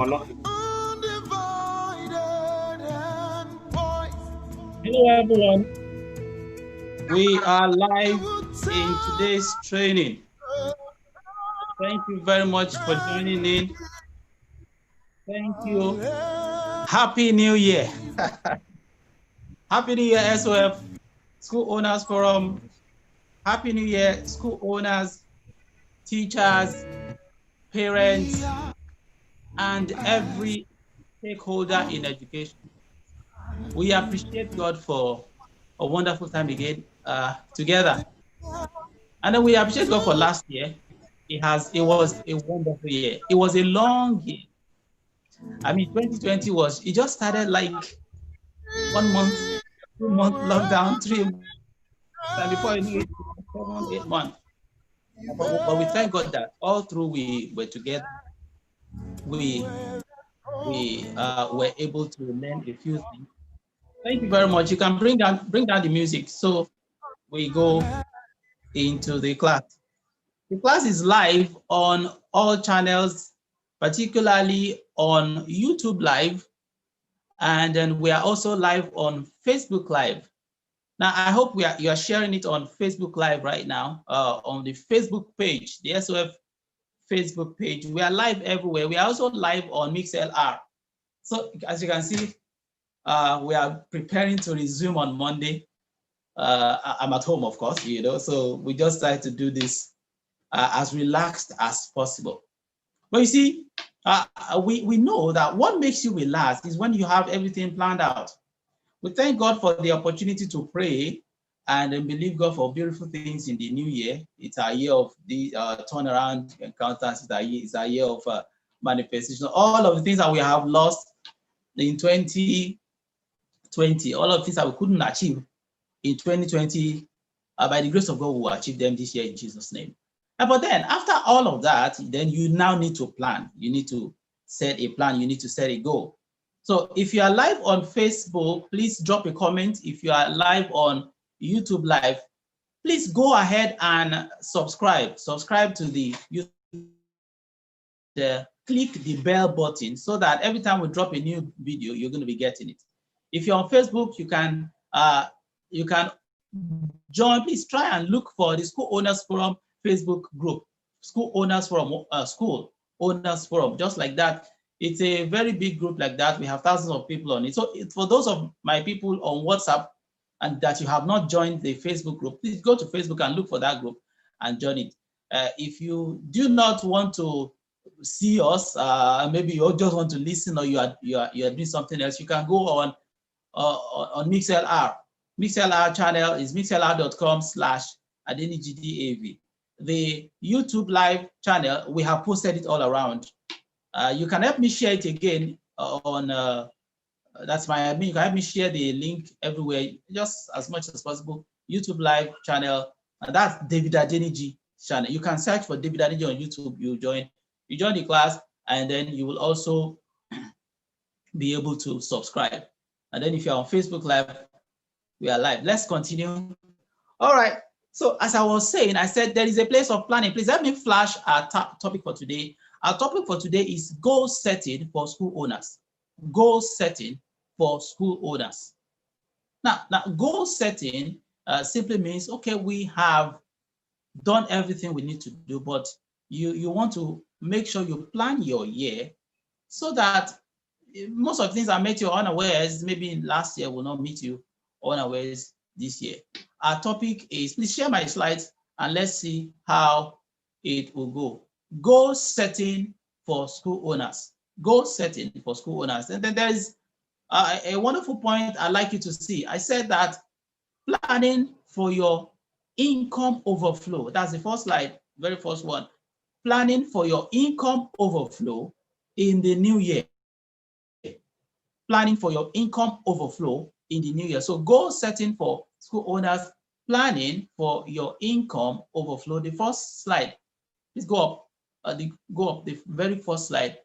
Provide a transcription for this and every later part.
Hello, everyone. We are live in today's training. Thank you very much for joining in. Thank you. Happy New Year. Happy New Year, SOF, School Owners Forum. Happy New Year, school owners, teachers, parents, and every stakeholder in education. We appreciate God for a wonderful time again together. And then we appreciate God for last year. It was a wonderful year. It was a long year. I mean, 2020 it just started like 1 month, 2 month lockdown, 3 months, and before you knew it, 7, 8 months. But we thank God that all through we were together. We were able to learn a few things. Thank you very much. You can bring down the music. So we go into the class. The class is live on all channels, particularly on YouTube Live, and then we are also live on Facebook Live. Now, I hope you are sharing it on Facebook Live right now, on the Facebook page, the SOF Facebook page. We are live everywhere. We are also live on MixLR. So as you can see, we are preparing to resume on Monday. I'm at home, of course, so we just try to do this as relaxed as possible. But you see, we know that what makes you relax is when you have everything planned out. We thank God for the opportunity to pray and believe God for beautiful things in the new year. It's a year of the turnaround encounters. It's a year of manifestation. All of the things that we have lost in 2020, all of the things that we couldn't achieve in 2020, by the grace of God, we will achieve them this year in Jesus' name. But then after all of that, then you now need to plan. You need to set a plan. You need to set a goal. So if you are live on Facebook, please drop a comment. If you are live on YouTube Live, please go ahead and subscribe. Subscribe to the YouTube. Click the bell button so that every time we drop a new video, you're going to be getting it. If you're on Facebook, you can join. Please try and look for the School Owners Forum Facebook group, School Owners Forum, School Owners Forum, just like that. It's a very big group like that. We have thousands of people on it. So for those of my people on WhatsApp and that you have not joined the Facebook group, please go to Facebook and look for that group and join it. If you do not want to see us, maybe you just want to listen, or you are doing something else, you can go on MixLR. MixLR channel is mixlr.com/adenigdav. The YouTube Live channel, we have posted it all around. You can help me share it again on, that's my admin. You can help me share the link everywhere, just as much as possible. YouTube Live channel, and that's David Adeniji channel. You can search for David Adeniji on YouTube. You join the class, and then you will also be able to subscribe. And then if you're on Facebook Live, we are live. Let's continue. All right. So as I was saying, I said there is a place of planning. Please let me flash our topic for today. Our topic for today is goal setting for school owners. Goal setting for school owners. Now goal setting simply means, okay, we have done everything we need to do, but you want to make sure you plan your year so that most of the things that met you unawares, maybe last year, will not meet you unawares this year. Our topic is, please share my slides and let's see how it will go. Goal setting for school owners. Goal setting for school owners. And then there is a wonderful point I'd like you to see. I said that planning for your income overflow. That's the first slide, very first one. Planning for your income overflow in the new year. Planning for your income overflow in the new year. So goal setting for school owners, planning for your income overflow. The first slide, please go up. The very first slide.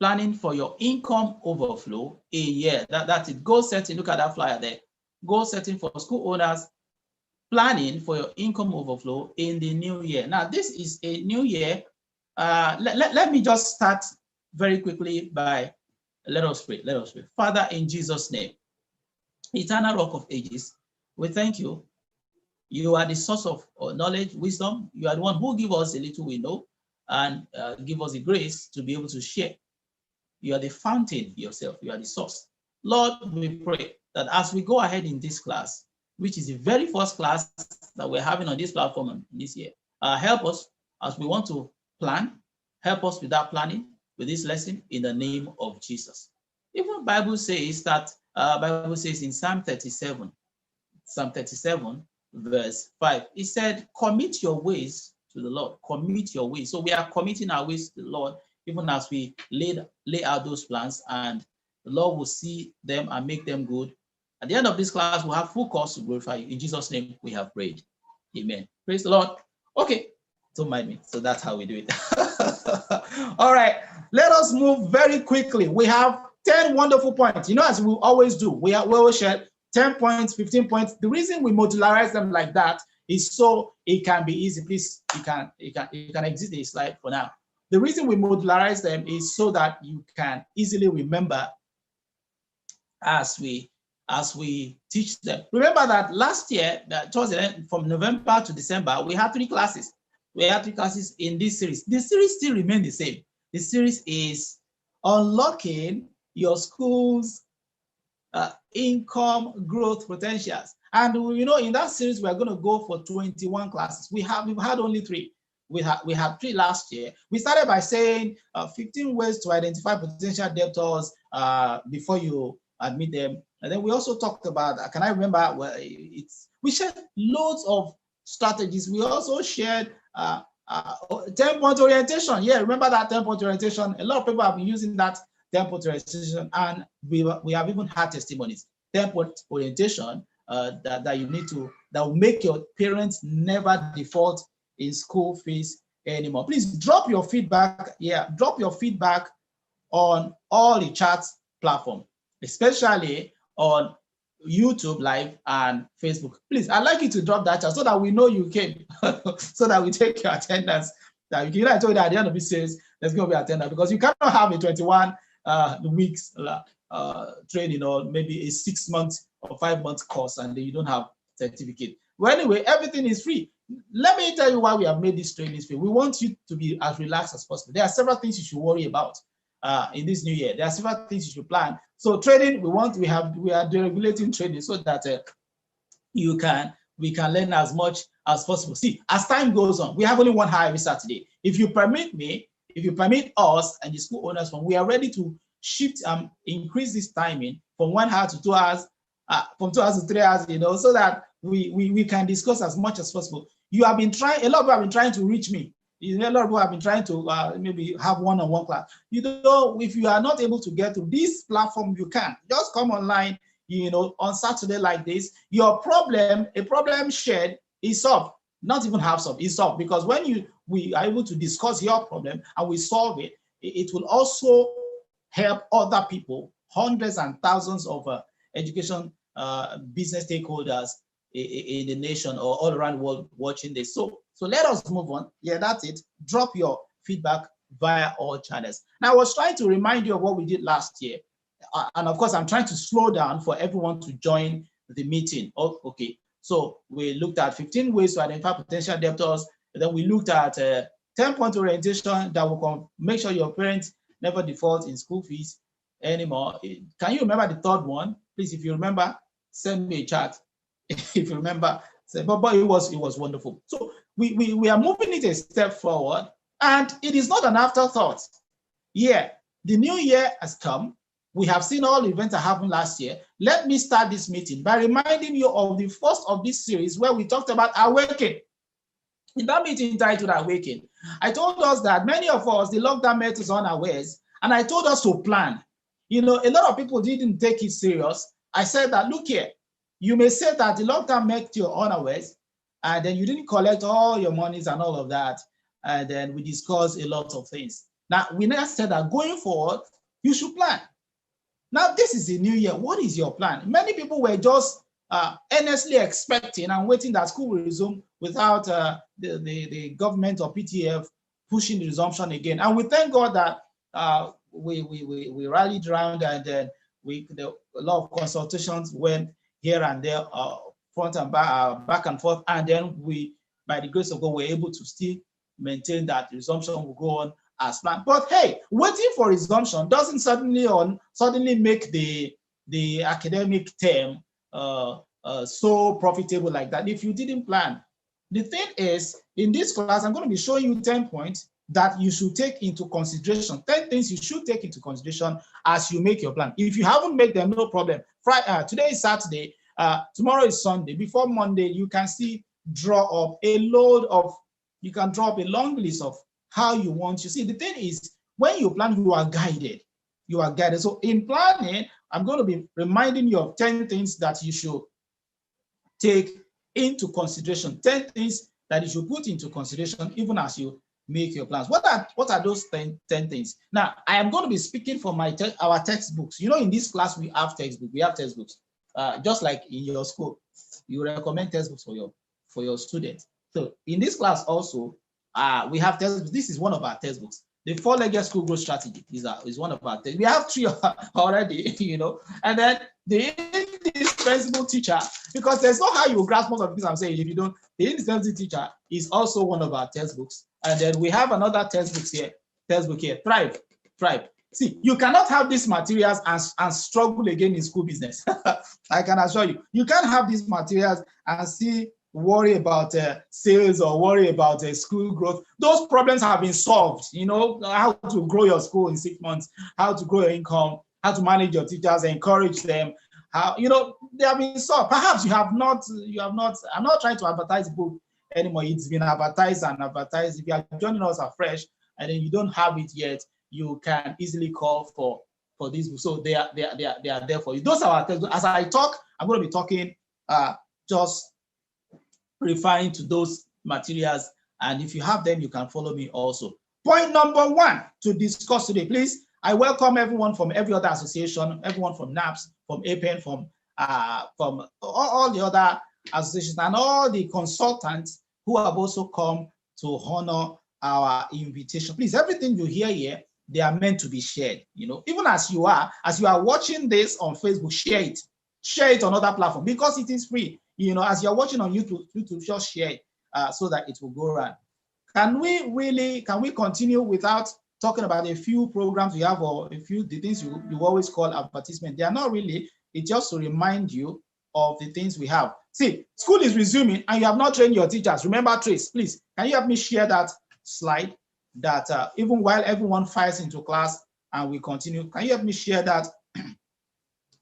Planning for your income overflow a year. That's it. Goal setting. Look at that flyer there. Goal setting for school owners, planning for your income overflow in the new year. Now, this is a new year. Let me just start very quickly by, let us pray. Let us pray. Father, in Jesus' name, eternal rock of ages, we thank you. You are the source of knowledge, wisdom. You are the one who give us a little we know and give us the grace to be able to share. You are the fountain yourself. You are the source. Lord, we pray that as we go ahead in this class, which is the very first class that we're having on this platform this year, help us as we want to plan. Help us with that planning, with this lesson, in the name of Jesus. Even Bible says that, Bible says in Psalm 37, verse 5, it said, commit your ways to the Lord. Commit your ways. So we are committing our ways to the Lord, even as we lay out those plans, and the Lord will see them and make them good. At the end of this class, we'll have full cause to glorify you. In Jesus' name, we have prayed. Amen. Praise the Lord. Okay, don't mind me. So that's how we do it. All right, let us move very quickly. We have 10 wonderful points. You know, as we always do, we always share 10 points, 15 points. The reason we modularize them like that is so it can be easy. Please, you can exit the slide for now. The reason we modularize them is so that you can easily remember as we teach them. Remember that last year, towards the end, from November to December, we had 3 classes. We had 3 classes in this series. The series still remains the same. The series is unlocking your school's income growth potentials. And you know, in that series, we're going to go for 21 classes. We've had only 3. We had 3 last year. We started by saying 15 ways to identify potential debtors before you admit them. And then we also talked about, can I remember, we shared loads of strategies. We also shared 10-point orientation. Yeah, remember that 10-point orientation? A lot of people have been using that 10-point orientation, and we have even had testimonies. 10-point orientation that you need to, that will make your parents never default in school fees anymore. Please drop your feedback. Yeah, drop your feedback on all the chats platform, especially on YouTube Live and Facebook. Please, I'd like you to drop that chat so that we know you came, so that we take your attendance. That you can, I told you that at the end of this series, there's going to be attendance, because you cannot have a 21 weeks training, or maybe a 6-month or 5-month course, and then you don't have certificate. Well, anyway, everything is free. Let me tell you why we have made this training free. We want you to be as relaxed as possible. There are several things you should worry about in this new year. There are several things you should plan. So training, we are deregulating training so that we can learn as much as possible. See, as time goes on, we have only 1 hour every Saturday. If you permit me, if you permit us and the school owners, we are ready to shift increase this timing from 1 hour to 2 hours, from 2 hours to 3 hours, you know, so that we can discuss as much as possible. You have been trying, a lot of people have been trying to reach me. You know, a lot of people have been trying to maybe have one-on-one class. You know, if you are not able to get to this platform, you can just come online, you know, on Saturday like this. Your problem, a problem shared, is solved. Not even half solved, is solved, because when we are able to discuss your problem and we solve it, it will also help other people, hundreds and thousands of education business stakeholders in the nation or all around the world watching this. So let us move on. Yeah, that's it. Drop your feedback via all channels. Now, I was trying to remind you of what we did last year. And of course, I'm trying to slow down for everyone to join the meeting. Oh, okay. So we looked at 15 ways to identify potential debtors. And then we looked at 10-point orientation that will make sure your parents never default in school fees anymore. Can you remember the 3rd one? Please, if you remember, send me a chat. If you remember, but it was wonderful. So we are moving it a step forward, and it is not an afterthought. Yeah, the new year has come. We have seen all the events that happened last year. Let me start this meeting by reminding you of the first of this series where we talked about awakening. In that meeting titled Awaken, I told us that many of us, the lockdown met us unawares, and I told us to plan. You know, a lot of people didn't take it serious. I said that, look here, you may say that the lockdown met you unawares, and then you didn't collect all your monies and all of that, and then we discussed a lot of things. Now, we never said that going forward, you should plan. Now, this is a new year. What is your plan? Many people were just earnestly expecting and waiting that school will resume without the government or PTF pushing the resumption again. And we thank God that we rallied around, and then a lot of consultations went here and there, front and back and forth, and then we, by the grace of God, were able to still maintain that resumption will go on as planned. But hey, waiting for resumption doesn't suddenly make the academic term so profitable like that if you didn't plan. The thing is, in this class, I'm going to be showing you 10 points that you should take into consideration, 10 things you should take into consideration as you make your plan. If you haven't made them, no problem. Today is Saturday, tomorrow is Sunday. Before Monday, you can see draw up a long list of how you want. You see, the thing is, when you plan, you are guided. You are guided. So in planning, I'm going to be reminding you of 10 things that you should take into consideration, 10 things that you should put into consideration even as you make your plans. What are those 10 things? Now, I am going to be speaking from our textbooks. You know, in this class, we have textbooks. Just like in your school, you recommend textbooks for your students. So in this class also, we have textbooks. This is one of our textbooks. The four-legged school growth strategy is one of our textbooks. We have 3 already, you know, and then the indispensable teacher, because there's no how you will grasp most of the things I'm saying if you don't. The indispensable teacher is also one of our textbooks. And then we have another textbook here, Thrive. See, you cannot have these materials and struggle again in school business. I can assure you. You can't have these materials and see worry about sales or worry about school growth. Those problems have been solved. You know, how to grow your school in 6 months, how to grow your income, how to manage your teachers, encourage them. How, you know, they have been solved. Perhaps you have not. I'm not trying to advertise the book anymore. It's been advertised and advertised. If you are joining us afresh and then you don't have it yet, you can easily call for this book. So they are there for you. Those are our textbooks. As I talk, I'm going to be talking just referring to those materials, and if you have them, you can follow me also. Point number 1 to discuss today, please. I welcome everyone from every other association, everyone from NAPS, from APEN, from all the other associations, and all the consultants who have also come to honor our invitation. Please, everything you hear here, they are meant to be shared. You know, even as you are watching this on Facebook, share it on other platforms because it is free. You know, as you're watching on YouTube, just share it so that it will go around. Can we continue without talking about a few programs we have or the things you always call advertisement? They are not really. It's just to remind you of the things we have. See, school is resuming and you have not trained your teachers. Remember trace, please. Can you help me share that slide that even while everyone files into class and we continue, can you help me share that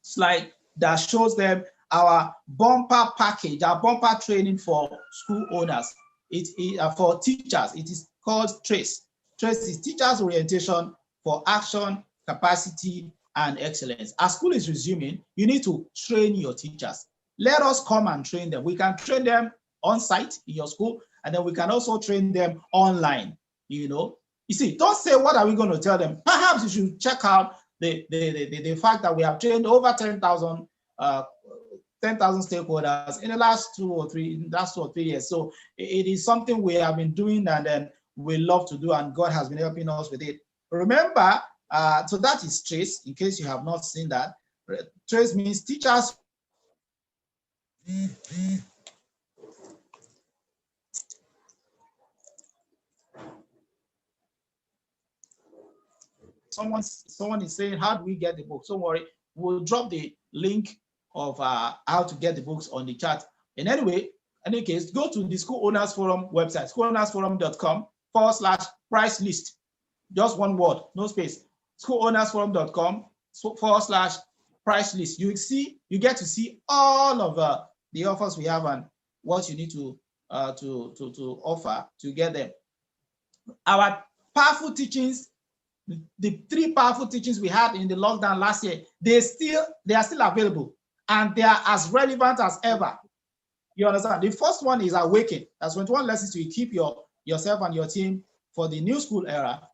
slide that shows them our bumper package, our bumper training for school owners? It is for teachers. It is called TRACE. TRACE is Teachers Orientation for Action, Capacity, and Excellence. As school is resuming, you need to train your teachers. Let us come and train them. We can train them on site in your school, and then we can also train them online. You know, you see, don't say, what are we going to tell them? Perhaps you should check out the fact that we have trained over 10,000 stakeholders in the last 2 or 3 years. So it is something we have been doing and then we love to do, and God has been helping us with it. Remember, so that is TRACE, in case you have not seen that. TRACE means teachers. Someone is saying, how do we get the book? Don't worry, we'll drop the link of how to get the books on the chat. In any case, go to the School Owners Forum website, schoolownersforum.com/price list. Just one word, no space. schoolownersforum.com/price list. You get to see all of the offers we have and what you need to offer to get them. Our powerful teachings, the 3 powerful teachings we had in the lockdown last year, they are still available and they are as relevant as ever. You understand? The first one is Awaken. That's 21 lessons to equip yourself and your team for the new school era.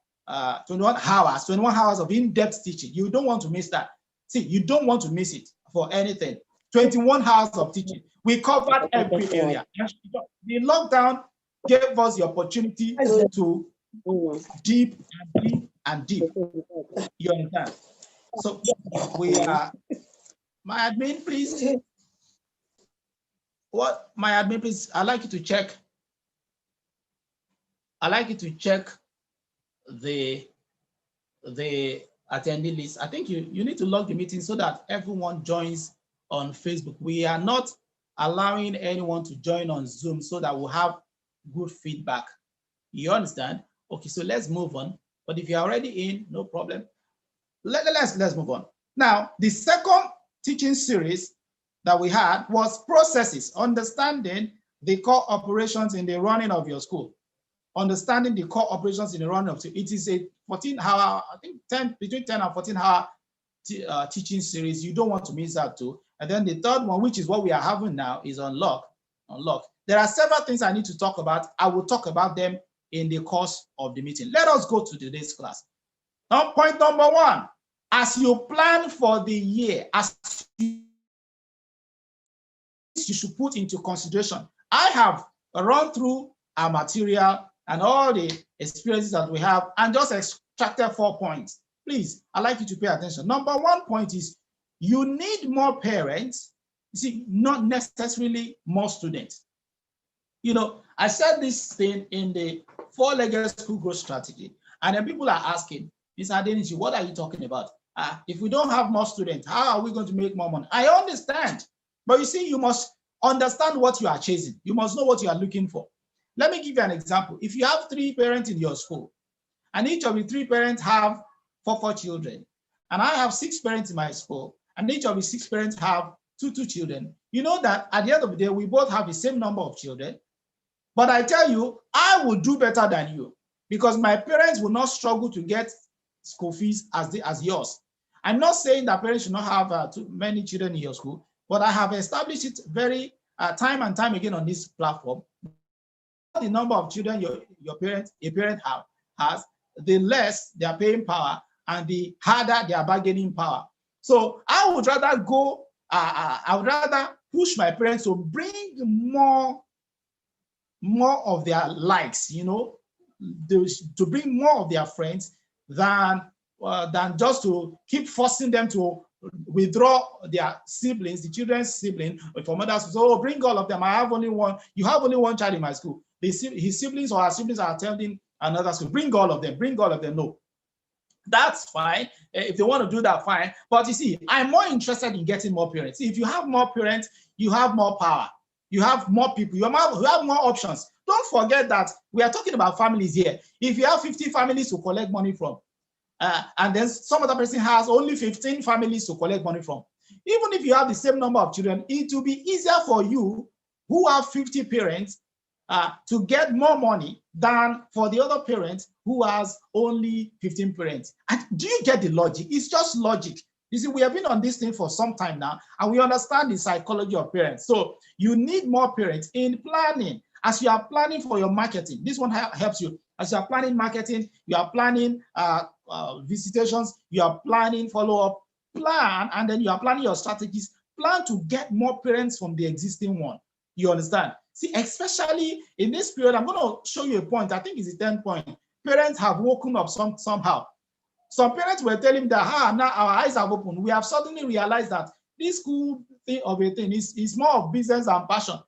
21 hours of in-depth teaching. You don't want to miss that. See, you don't want to miss it for anything. 21 hours of teaching. We covered every area. The lockdown gave us the opportunity to deep and deep. You understand? So we are, my admin, please. What, my admin, please, I'd like you to check. I'd like you to check the attendee list. I think you need to log the meeting so that everyone joins on Facebook. We are not allowing anyone to join on Zoom so that we'll have good feedback. You understand? Okay, so let's move on. But if you're already in, no problem. Let's move on. Now, the second teaching series that we had was processes, understanding the core operations in the running of your school. Understanding the core operations in the running of it is a 14-hour, I think between 10 and 14-hour teaching series. You don't want to miss out too. And then the third one, which is what we are having now, is unlock. There are several things I need to talk about. I will talk about them in the course of the meeting. Let us go to today's class. Now, point number one, as you plan for the year, you should put into consideration. I have run through our material and all the experiences that we have and just extracted 4 points. Please, I'd like you to pay attention. Number 1 point is you need more parents, not necessarily more students. You know, I said this thing in the 4-legged school growth strategy, and then people are asking, Mr. Adenichi, what are you talking about? If we don't have more students, how are we going to make more money? I understand, but you see, you must understand what you are chasing. You must know what you are looking for. Let me give you an example. If you have 3 parents in your school, and each of the 3 parents have 4 children, and I have 6 parents in my school, and each of the 6 parents have 2 children, you know that at the end of the day, we both have the same number of children. But I tell you, I will do better than you because my parents will not struggle to get school fees as yours. I'm not saying that parents should not have too many children in your school, but I have established it very time and time again on this platform. The number of children a parent has, the less their paying power and the harder their bargaining power. So I would rather go, I would rather push my parents to bring more of their likes, you know, to bring more of their friends than just to keep forcing them to withdraw their siblings, the children's siblings from others. So bring all of them. I have only one. You have only one child in my school. His siblings or her siblings are attending another school. Bring all of them. Bring all of them. No, that's fine. If they want to do that, fine. But you see, I'm more interested in getting more parents. If you have more parents, you have more power. You have more people. You have more options. Don't forget that we are talking about families here. If you have 50 families to collect money from, and then some other person has only 15 families to collect money from, even if you have the same number of children, it will be easier for you who have 50 parents to get more money than for the other parent who has only 15 parents. And do you get the logic? It's just logic. You see, we have been on this thing for some time now, and we understand the psychology of parents. So you need more parents in planning. As you are planning for your marketing, this one helps you. As you are planning marketing, you are planning visitations, you are planning follow-up, plan, and then you are planning your strategies. Plan to get more parents from the existing one. You understand? See, especially in this period, I'm going to show you a point. I think it's a 10 point. Parents have woken up somehow. Some parents were telling me that, now our eyes have opened. We have suddenly realized that this school thing of a thing is more of business and passion.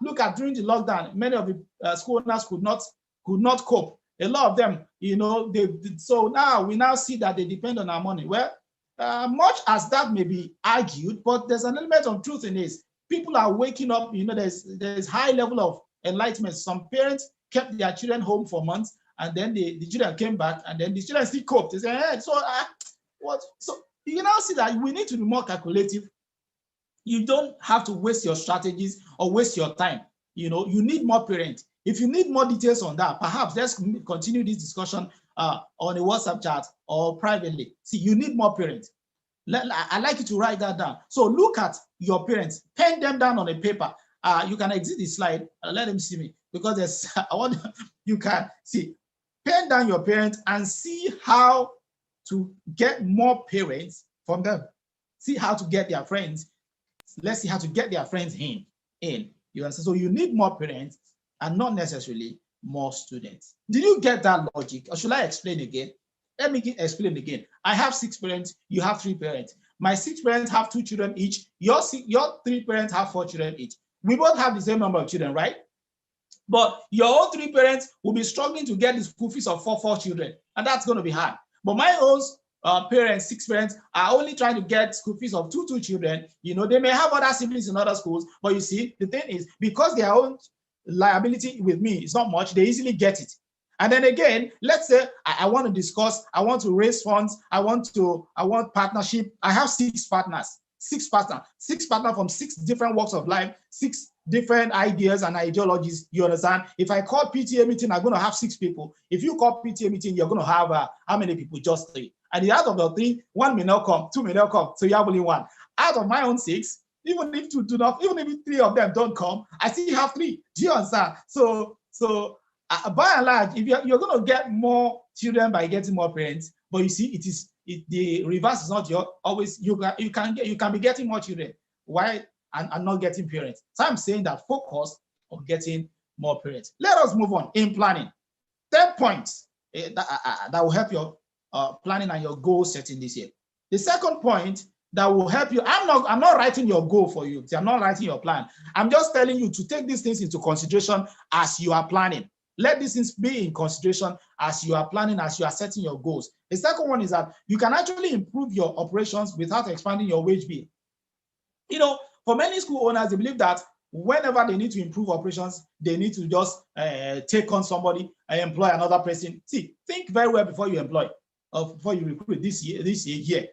Look at during the lockdown, many of the school owners could not cope. A lot of them, you know, so now we now see that they depend on our money. Well, much as that may be argued, but there's an element of truth in this. People are waking up, you know, there's high level of enlightenment. Some parents kept their children home for months, and then the children came back, and then the children still coped. They say, hey, what? So you now see that we need to be more calculative. You don't have to waste your strategies or waste your time. You know, you need more parents. If you need more details on that, perhaps let's continue this discussion on a WhatsApp chat or privately. See, you need more parents. I'd like you to write that down. So look at your parents, pen them down on a paper. You can exit the slide. Let them see me because there's. You can see, pen down your parents and see how to get more parents from them. See how to get their friends. Let's see how to get their friends in. You understand? So you need more parents and not necessarily more students. Did you get that logic, or should I explain again? Let me explain again. I have 6 parents, you have 3 parents. My 6 parents have 2 children each. Your 3 parents have 4 children each. We both have the same number of children, right? But your own 3 parents will be struggling to get the school fees of 4 children, and that's going to be hard. But my own parents, 6 parents, are only trying to get school fees of 2 children. They may have other siblings in other schools, but you see, the thing is, because their own liability with me is not much, they easily get it. And then again, let's say I want to discuss, I want to raise funds, I want partnership. I have 6 partners, 6 partners from 6 different walks of life, 6 different ideas and ideologies. You understand? If I call PTA meeting, I'm going to have 6 people. If you call PTA meeting, you're going to have how many people? Just 3. And out of the 3, 1 may not come, 2 may not come, so you have only 1. Out of my own 6, even if 2 do not, even if 3 of them don't come, I still have 3. Do you understand? So by and large, if you're going to get more children by getting more parents, but you see, the reverse is not always. You can be getting more children. Why? And not getting parents. So I'm saying that focus on getting more parents. Let us move on in planning. 10 points that will help your planning and your goal setting this year. The second point that will help you. I'm not writing your goal for you. I'm not writing your plan. I'm just telling you to take these things into consideration as you are planning. Let these things be in consideration as you are planning, as you are setting your goals. The second one is that you can actually improve your operations without expanding your wage bill. For many school owners, they believe that whenever they need to improve operations, they need to just take on somebody and employ another person. See, think very well before you employ or before you recruit this year.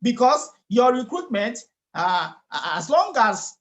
Because your recruitment, as long as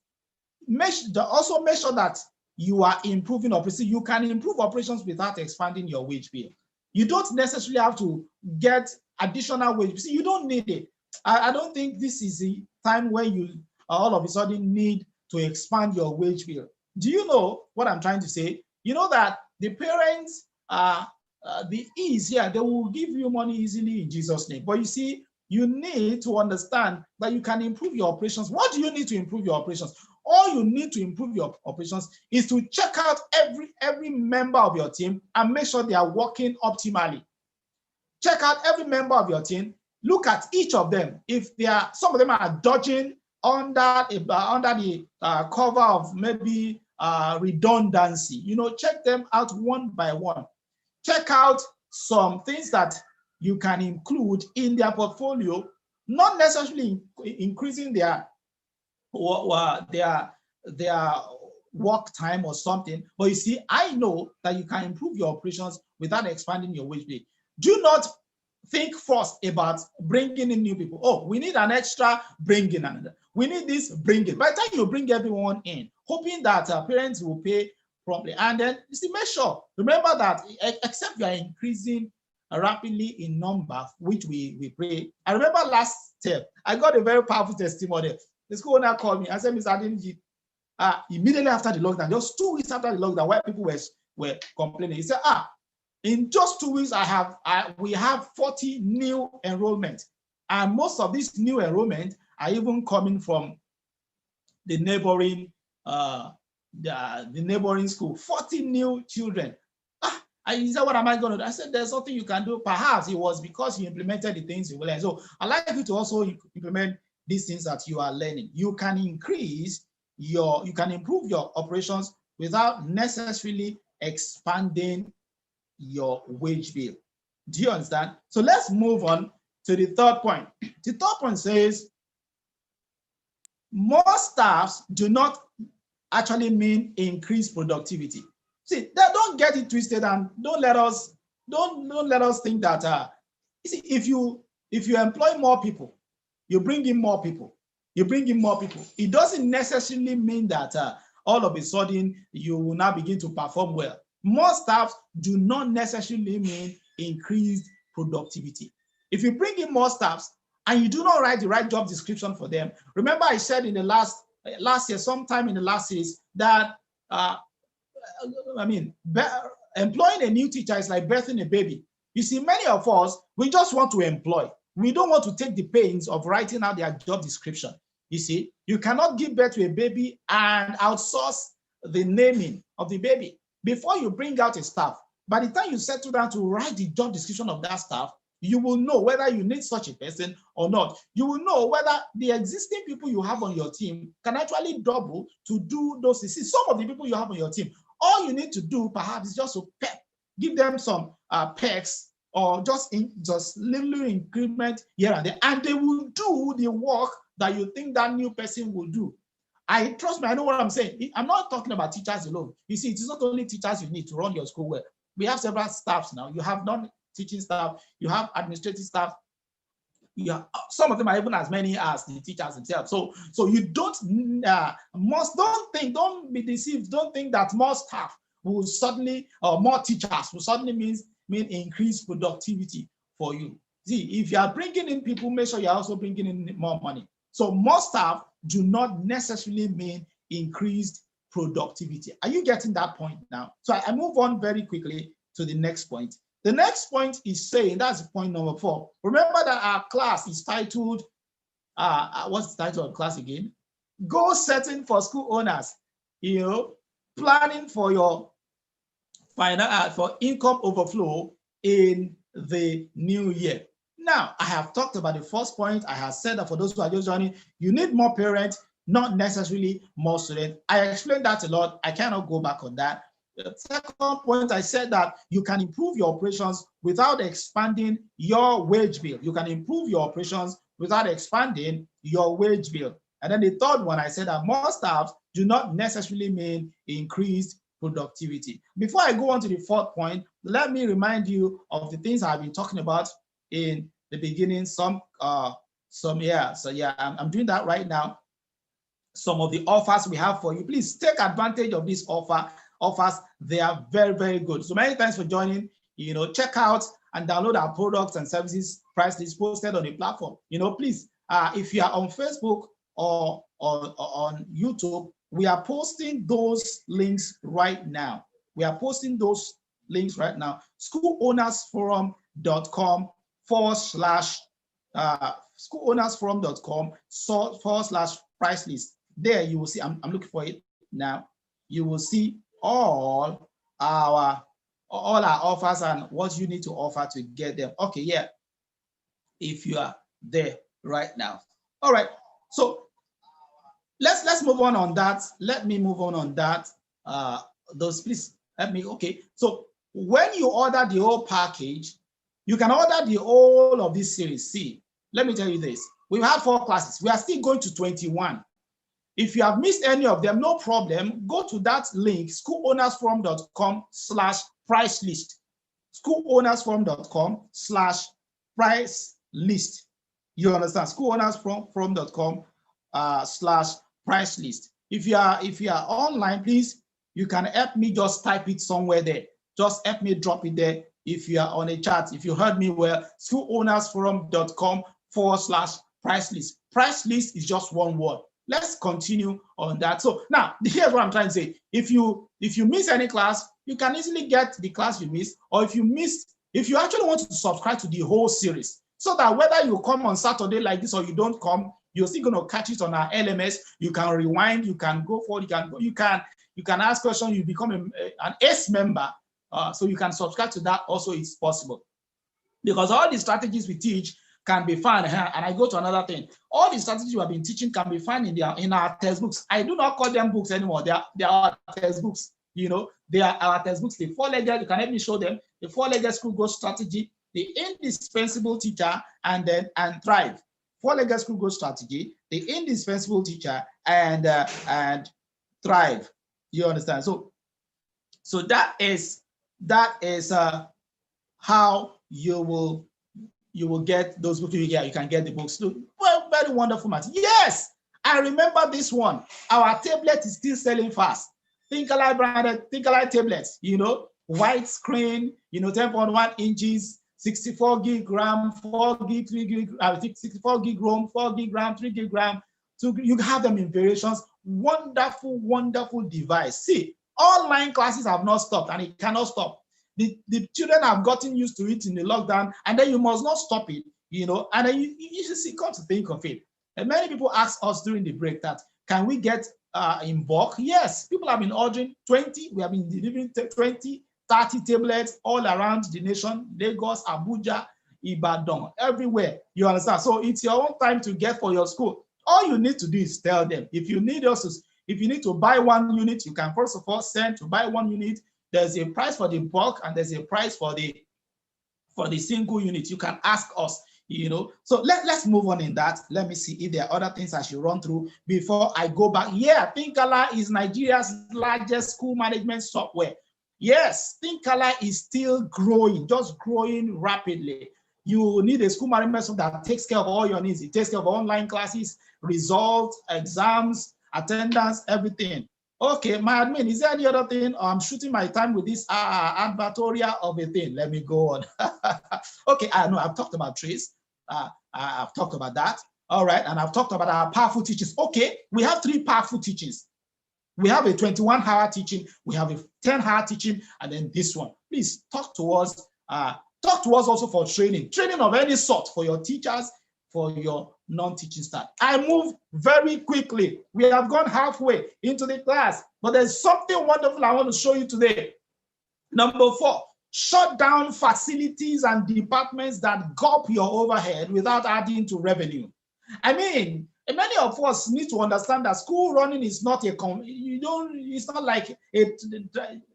also make sure that you are improving operations. You can improve operations without expanding your wage bill. You don't necessarily have to get additional wage. See, you don't need it. I don't think this is the time where you all of a sudden need to expand your wage bill. Do you know what I'm trying to say? You know that the parents, the ease here, they will give you money easily in Jesus' name. But you see, you need to understand that you can improve your operations. What do you need to improve your operations? All you need to improve your operations is to check out every member of your team and make sure they are working optimally. Check out every member of your team. Look at each of them. If some of them are dodging under the cover of maybe redundancy, check them out one by one. Check out some things that you can include in their portfolio, not necessarily increasing their work time or something. But you see, I know that you can improve your operations without expanding your wage bill. Do not think first about bringing in new people. Oh, we need an extra, bring in another. We need this, bring it. By the time you bring everyone in, hoping that parents will pay promptly. And then, you see, make sure, remember that except you are increasing rapidly in number, which we pray. I remember last step, I got a very powerful testimony. The school owner called me. I said, Mr. Adeniji, immediately after the lockdown, just 2 weeks after the lockdown, where people were complaining, he said, in just 2 weeks, we have 40 new enrollment. And most of these new enrollment are even coming from the neighboring school. 40 new children. He said, what am I going to do? I said, there's something you can do. Perhaps it was because you implemented the things you learned. So I'd like you to also implement these things that you are learning. You can you can improve your operations without necessarily expanding your wage bill. Do you understand? So let's move on to the third point. The third point says, more staffs do not actually mean increased productivity. See, don't get it twisted, and don't let us think that you see, if you employ more people, you bring in more people, it doesn't necessarily mean that all of a sudden you will now begin to perform well. More staff do not necessarily mean increased productivity. If you bring in more staffs and you do not write the right job description for them, remember I said in the last year, sometime in the last series, that employing a new teacher is like birthing a baby. You see, many of us, we just want to employ. We don't want to take the pains of writing out their job description. You see, you cannot give birth to a baby and outsource the naming of the baby. Before you bring out a staff, by the time you settle down to write the job description of that staff, You will know whether you need such a person or not. You will know whether the existing people you have on your team can actually double to do those. See, some of the people you have on your team, all you need to do perhaps is just to give them some perks or just little increment here and there, and they will do the work that you think that new person will do. Trust me, I know what I'm saying. I'm not talking about teachers alone. You see, it is not only teachers you need to run your school well. We have several staffs now. You have non-teaching staff, you have administrative staff. Some of them are even as many as the teachers themselves. So you don't don't be deceived. Don't think that more staff will suddenly, or more teachers will suddenly mean increased productivity for you. See, if you are bringing in people, make sure you're also bringing in more money. So more staff do not necessarily mean increased productivity. Are you getting that point now? So I move on very quickly to the next point. The next point is saying, that's point number 4. Remember that our class is titled, what's the title of the class again? Goal setting for school owners. Planning for your for income overflow in the new year. Now, I have talked about the first point. I have said that for those who are just joining, you need more parents, not necessarily more students. I explained that a lot. I cannot go back on that. The second point, I said that you can improve your operations without expanding your wage bill. You can improve your operations without expanding your wage bill. And then the third one, I said that more staff do not necessarily mean increased productivity. Before I go on to the fourth point, let me remind you of the things I've been talking about in the beginning. I'm doing that right now. Some of the offers we have for you, please take advantage of these offers. They are very, very good. So many thanks for joining. Check out and download our products and services price list posted on the platform. Please, if you are on Facebook or on YouTube, we are posting those links right now. Schoolownersforum.com/schoolovnersforum.com/price list. There you will see, I'm looking for it now. You will see all our offers and what you need to offer to get them. Okay, yeah. If you are there right now. All right. So let's move on that. Let me move on that. Those, please help me. Okay. So when you order the whole package, you can order the whole of this series. See, let me tell you this. We have 4 classes. We are still going to 21. If you have missed any of them, no problem. Go to that link, schoolownersforum.com/price list. Schoolownersforum.com/price list. You understand? Schoolownersforum.com/price list. If you are online, please, you can help me just type it somewhere there. Just help me drop it there. If you are on a chat, if you heard me well, schoolownersforum.com/price list. Price list is just one word. Let's continue on that. So now, here's what I'm trying to say. If you miss any class, you can easily get the class you missed, or if you actually want to subscribe to the whole series, so that whether you come on Saturday like this or you don't come, you're still going to catch it on our LMS. You can rewind, you can go forward, you can ask questions, you become an ACE member, so you can subscribe to that also. It's possible, because all the strategies we teach can be found here. And I go to another thing. All the strategies we have been teaching can be found in our textbooks. I do not call them books anymore. They are our textbooks. They are our textbooks. The 4-legged, you can help me show them. The 4-legged school growth strategy, the indispensable teacher, and thrive. 4-legged school growth strategy, the indispensable teacher, and thrive. You understand? So that is how you will get those books. You can get the books. Well, very wonderful math. Yes, I remember this one. Our tablet is still selling fast. Thinkalite branded Thinkalite tablets, white screen, 10.1 inches, 64 gig RAM, 4 gig, 3 gig, 64 gig ROM, 4 gig RAM, 3 gig RAM. So you have them in variations. Wonderful, wonderful device. See, online classes have not stopped, and it cannot stop. The children have gotten used to it in the lockdown, and then you must not stop it, and then you should see, come to think of it. And many people ask us during the break that, can we get in bulk? Yes, people have been ordering 20. We have been delivering 20, 30 tablets all around the nation, Lagos, Abuja, Ibadan, everywhere. You understand? So it's your own time to get for your school. All you need to do is tell them. If you need to buy 1 unit, you can first of all send to buy 1 unit. There's a price for the bulk and there's a price for the single unit. You can ask us, So let's move on in that. Let me see if there are other things I should run through before I go back. Yeah, Thinkala is Nigeria's largest school management software. Yes, Thinkala is still growing, just growing rapidly. You need a school management software that takes care of all your needs. It takes care of online classes, results, exams, attendance, everything. Okay, my admin, is there any other thing? I'm shooting my time with this advertorial of a thing. Let me go on. Okay, I know I've talked about trace. I've talked about that. All right, and I've talked about our powerful teachings. Okay, we have 3 powerful teachings. We have a 21-hour teaching, we have a 10-hour teaching, and then this one. Please talk to us. Talk to us also for training of any sort for your teachers, for your non-teaching staff. I move very quickly. We have gone halfway into the class, but there's something wonderful I want to show you today. Number 4, shut down facilities and departments that gulp your overhead without adding to revenue. I mean, many of us need to understand that school running is not it's not like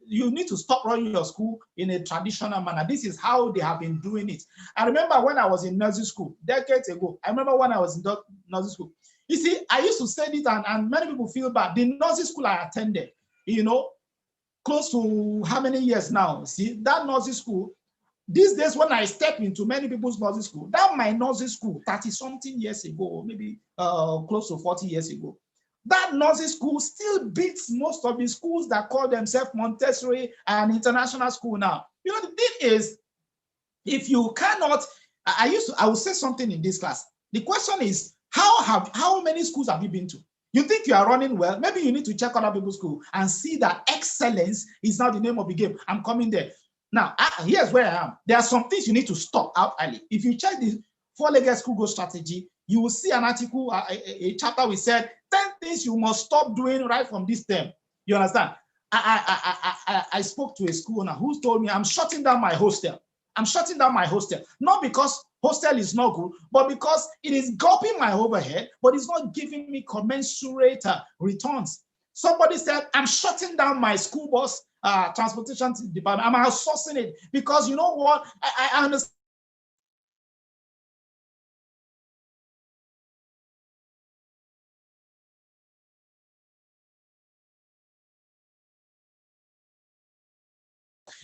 you need to stop running your school in a traditional manner. This is how they have been doing it. I remember when I was in nursery school decades ago. I remember when I was in nursery school. You see, I used to say it, and many people feel bad. The nursery school I attended, close to how many years now? See, that nursery school, these days when I step into many people's nursery school, that my nursery school 30-something years ago, maybe close to 40 years ago, that nursery school still beats most of the schools that call themselves Montessori and international school now. The thing is, if you cannot, I will say something in this class. The question is, how many schools have you been to? You think you are running well? Maybe you need to check other people's school and see that excellence is not the name of the game. I'm coming there. Now, here's where I am. There are some things you need to stop out early. If you check the 4-legged school growth strategy, you will see an article, a chapter we said 10 things you must stop doing right from this term. You understand? I spoke to a school owner who told me, I'm shutting down my hostel. I'm shutting down my hostel. Not because hostel is not good, but because it is gulping my overhead, but it's not giving me commensurate returns. Somebody said, I'm shutting down my school bus transportation department. I'm outsourcing it because you know what? I understand.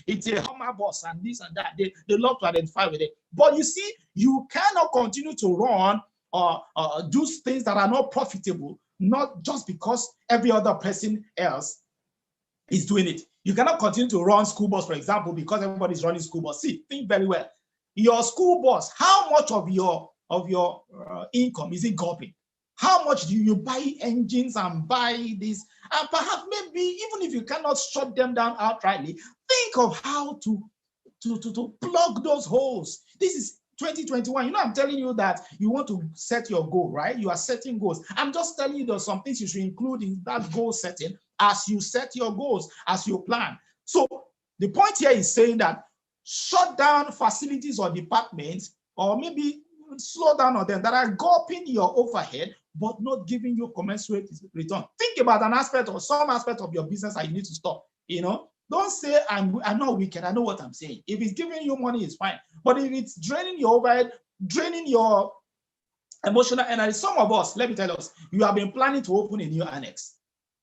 It's a Hummer bus and this and that. They love to identify with it. But you see, you cannot continue to run or do things that are not profitable, not just because every other person else is doing it. You cannot continue to run school bus, for example, because everybody's running school bus. See, think very well. Your school bus, how much of your income is it gulping? How much do you buy engines and buy this? And perhaps maybe even if you cannot shut them down outrightly, think of how to plug those holes. This is 2021. I'm telling you that you want to set your goal, right? You are setting goals. I'm just telling you there's some things you should include in that goal setting as you set your goals, as you plan. So the point here is saying that shut down facilities or departments, or maybe slow down on them that are gulping your overhead, but not giving you commensurate return. Think about an aspect or some aspect of your business that you need to stop. Don't say I'm not wicked. I know what I'm saying. If it's giving you money, it's fine. But if it's draining your overhead, draining your emotional energy, some of us, let me tell us, you have been planning to open a new annex.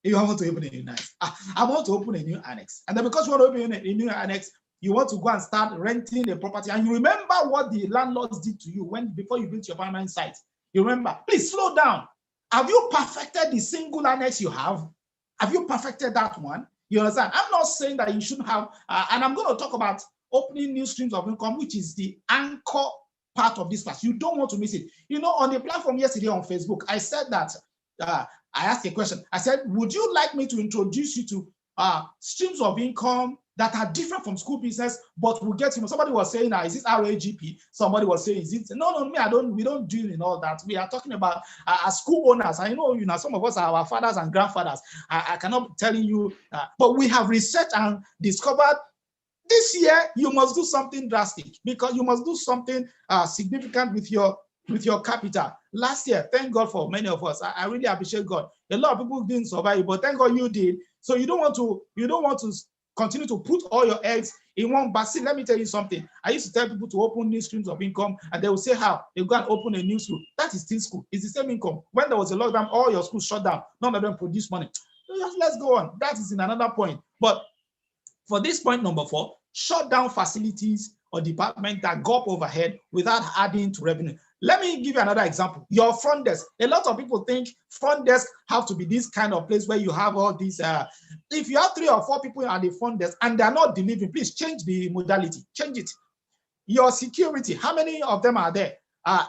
You want to open a new annex. I want to open a new annex. And then because you want to open a new annex, you want to go and start renting a property. And you remember what the landlords did to you before you built your permanent site. You remember, please slow down. Have you perfected the single annex you have? Have you perfected that one? You understand? I'm not saying that you shouldn't have, and I'm going to talk about opening new streams of income, which is the anchor part of this class. You don't want to miss it. On the platform yesterday on Facebook, I said that, I asked a question. I said, would you like me to introduce you to streams of income that are different from school business, but will get somebody was saying, is it RAGP? Somebody was saying, is it? No, we don't deal in all that. We are talking about school owners. I know, some of us are our fathers and grandfathers. I cannot be telling you, but we have researched and discovered This year, you must do something drastic because you must do something significant with your capital. Last year, thank God for many of us. I really appreciate God. A lot of people didn't survive, but thank God you did. So you don't want to continue to put all your eggs in one basket. Let me tell you something. I used to tell people to open new streams of income, and they will say how they go and open a new school. That is still school. It's the same income. When there was a lockdown, all your schools shut down. None of them produce money. Let's go on. That is in another point. But for this point number 4, shut down facilities or departments that go up overhead without adding to revenue. Let me give you another example. Your front desk. A lot of people think front desk have to be this kind of place where you have all these. If you have 3 or 4 people at the front desk and they're not delivering, please change the modality. Change it. Your security, how many of them are there?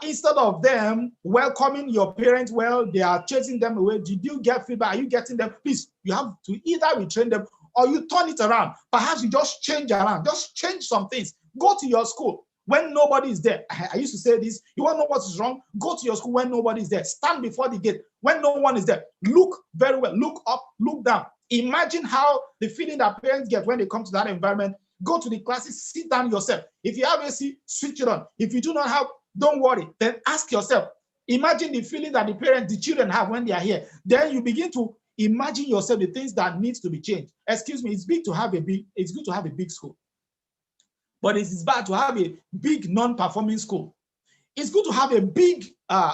Instead of them welcoming your parents well, they are chasing them away. Did you get feedback? Are you getting them? Please, you have to either retrain them or you turn it around. Perhaps you just change around. Just change some things. Go to your school when nobody is there. I used to say this. You want to know what is wrong? Go to your school when nobody is there. Stand before the gate when no one is there. Look very well. Look up, look down. Imagine how the feeling that parents get when they come to that environment. Go to the classes, sit down yourself. If you have AC, switch it on. If you do not have, don't worry. Then ask yourself. Imagine the feeling that the parents, the children have when they are here. Then you begin to imagine yourself the things that needs to be changed. Excuse me, it's good to have a big school, but it is bad to have a big non-performing school. It's good to have a big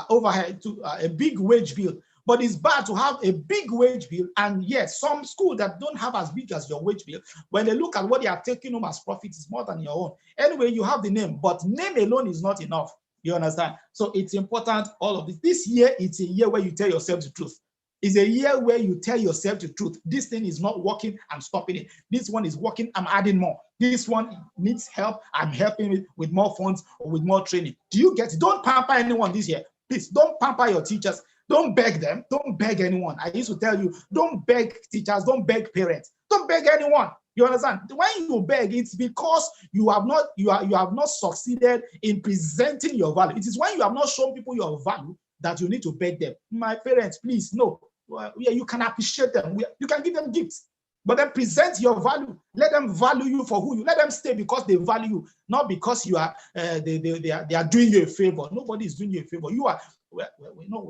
overhead, a big wage bill, but it's bad to have a big wage bill. And yes, some schools that don't have as big as your wage bill, when they look at what they are taking home as profit, is more than your own. Anyway, you have the name, but name alone is not enough. You understand? So it's important, all of this. This year, it's a year where you tell yourself the truth. It's a year where you tell yourself the truth. This thing is not working, I'm stopping it. This one is working, I'm adding more. This one needs help, I'm helping it with more funds or with more training. Do you get it? Don't pamper anyone this year. Please, don't pamper your teachers. Don't beg them. Don't beg anyone. I used to tell you, don't beg teachers, don't beg parents, don't beg anyone. You understand? When you beg, it's because you have not succeeded in presenting your value. It is when you have not shown people your value that you need to beg them. My parents, please, no. Well, yeah, you can appreciate them. You can give them gifts, but then present your value. Let them value you for who you. Let them stay because they value you, not because you are. They are doing you a favor. Nobody is doing you a favor. You are. We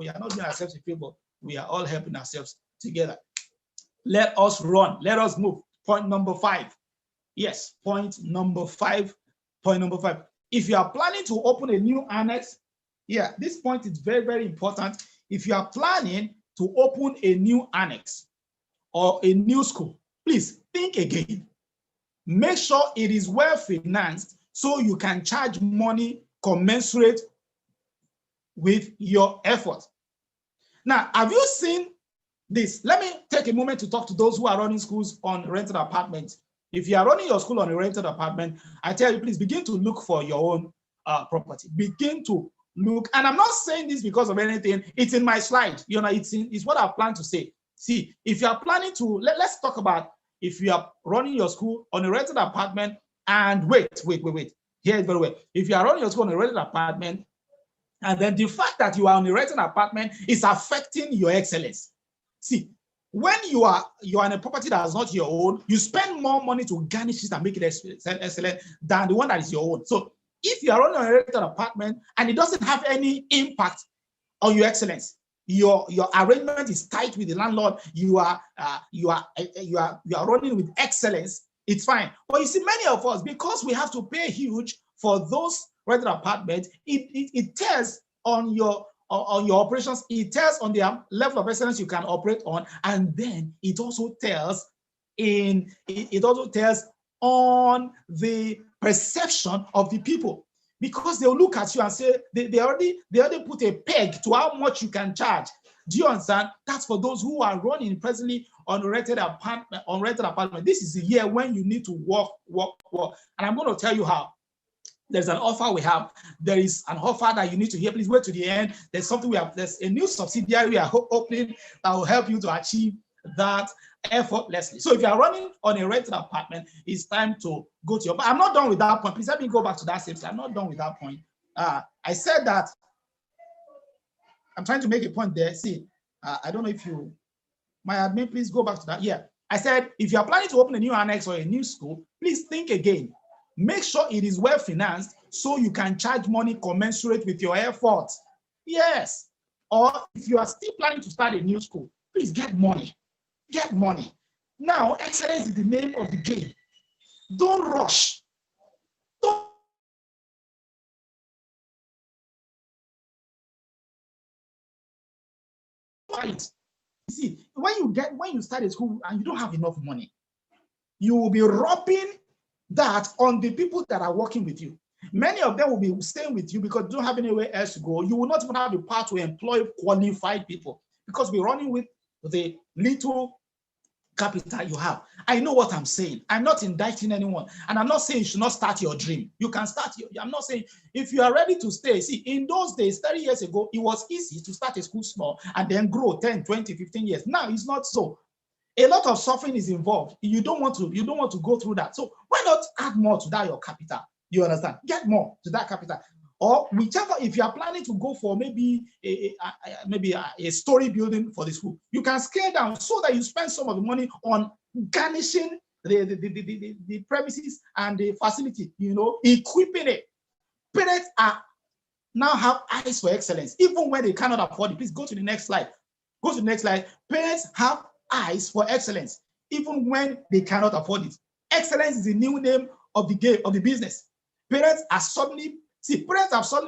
are not doing ourselves a favor. We are all helping ourselves together. Let us run. Let us move. Point number 5. Yes, point number 5. Point number 5. If you are planning to open a new annex, yeah, this point is very, very important. If you are planning to open a new annex or a new school, please think again. Make sure it is well financed so you can charge money commensurate with your effort. Now, have you seen this? Let me take a moment to talk to those who are running schools on rented apartments. If you are running your school on a rented apartment, I tell you, please begin to look for your own property. Begin to look, and I'm not saying this because of anything. It's in my slide. You know, it's what I plan to say. See, if you are planning to, let's talk about if you are running your school on a rented apartment, and wait. Here is very well. If you are running your school on a rented apartment, and then the fact that you are on a rented apartment is affecting your excellence. See, when you are in a property that is not your own, you spend more money to garnish it and make it excellent than the one that is your own. So if you are running on a rented apartment and it doesn't have any impact on your excellence, your arrangement is tight with the landlord, you are running with excellence, it's fine. But you see, many of us, because we have to pay huge for those rented apartments, it tells on your operations, it tells on the level of excellence you can operate on, and then it also tells on the perception of the people, because they'll look at you and say they already put a peg to how much you can charge. Do you understand? That's for those who are running presently on rented apartment. This is the year when you need to work. And I'm going to tell you how. There's an offer we have. There is an offer that you need to hear. Please wait to the end. There's something we have. There's a new subsidiary we are opening that will help you to achieve that effortlessly. So if you are running on a rented apartment, it's time to go to your. But I'm not done with that point. Please let me go back to that same slide. I'm not done with that point. I said that I'm trying to make a point there. See, I don't know if you, my admin, please go back to that. Yeah. I said, if you are planning to open a new annex or a new school, please think again. Make sure it is well financed so you can charge money commensurate with your effort. Yes. Or if you are still planning to start a new school, please get money. Get money. Now, excellence is the name of the game. Don't rush. Don't fight. See, when you start a school and you don't have enough money, you will be robbing that on the people that are working with you. Many of them will be staying with you because they don't have anywhere else to go. You will not even have the power to employ qualified people because we're running with the little capital you have. I know what I'm saying. I'm not indicting anyone. And I'm not saying you should not start your dream. You can start I'm not saying if you are ready to stay. See, in those days, 30 years ago, it was easy to start a school small and then grow 10, 20, 15 years. Now it's not so. A lot of suffering is involved. You don't want to go through that. So why not add more to that your capital? You understand? Get more to that capital. Or whichever, if you are planning to go for maybe a story building for the school, you can scale down so that you spend some of the money on garnishing the premises and the facility, equipping it. Parents are now have eyes for excellence, even when they cannot afford it. Please go to the next slide. Go to the next slide. Parents have eyes for excellence, even when they cannot afford it. Excellence is the new name of the game, of the business. Parents have suddenly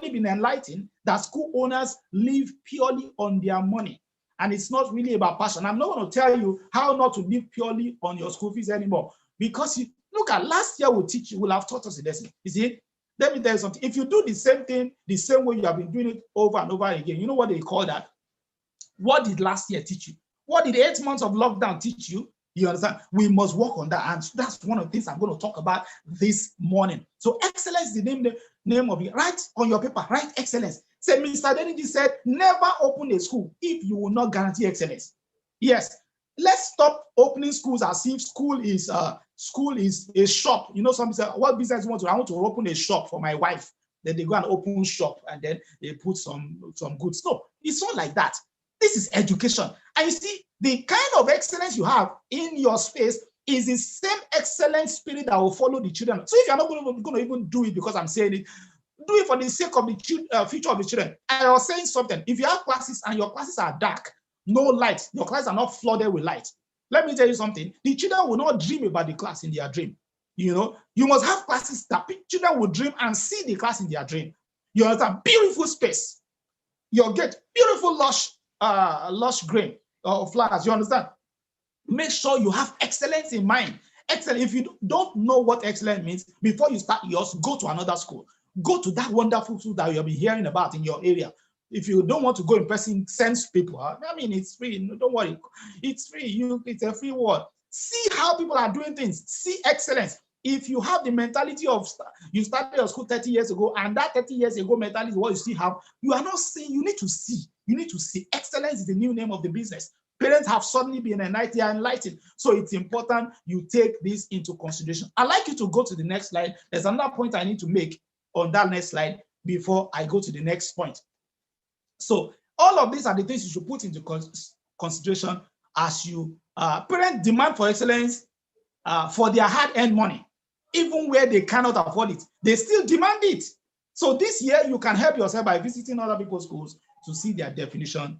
been enlightened that school owners live purely on their money. And it's not really about passion. I'm not going to tell you how not to live purely on your school fees anymore. Because look at last year will have taught us a lesson. You see, let me tell you something. If you do the same thing, the same way you have been doing it over and over again, you know what they call that? What did last year teach you? What did 8 months of lockdown teach you? You understand? We must work on that. And that's one of the things I'm going to talk about this morning. So excellence is the name of it. Write on your paper, write excellence. Say, Mr. Deniji said, never open a school if you will not guarantee excellence. Yes. Let's stop opening schools as if school is a shop. Some say, what business you want to? I want to open a shop for my wife. Then they go and open shop and then they put some goods. No, it's not like that. This is education. And you see, the kind of excellence you have in your space is the same excellent spirit that will follow the children. So if you're not going to even do it because I'm saying it, do it for the sake of the future of the children. I was saying something. If you have classes and your classes are dark, no light, your classes are not flooded with light, let me tell you something. The children will not dream about the class in their dream. You must have classes that children will dream and see the class in their dream. You understand? Beautiful space. You'll get beautiful lush grain of flowers. You understand? Make sure you have excellence in mind. Excellent. If you don't know what excellence means, before you start yours, go to another school. Go to that wonderful school that you'll be hearing about in your area. If you don't want to go in person, send people. It's free. Don't worry. It's free. It's a free word. See how people are doing things. See excellence. If you have the mentality of you started your school 30 years ago, and that 30 years ago mentality is what you still have, you are not seeing. You need to see. You need to see. Excellence is the new name of the business. Parents have suddenly been enlightened. So it's important you take this into consideration. I'd like you to go to the next slide. There's another point I need to make on that next slide before I go to the next point. So all of these are the things you should put into consideration as you parent demand for excellence for their hard-earned money. Even where they cannot afford it, they still demand it. So this year, you can help yourself by visiting other people's schools to see their definition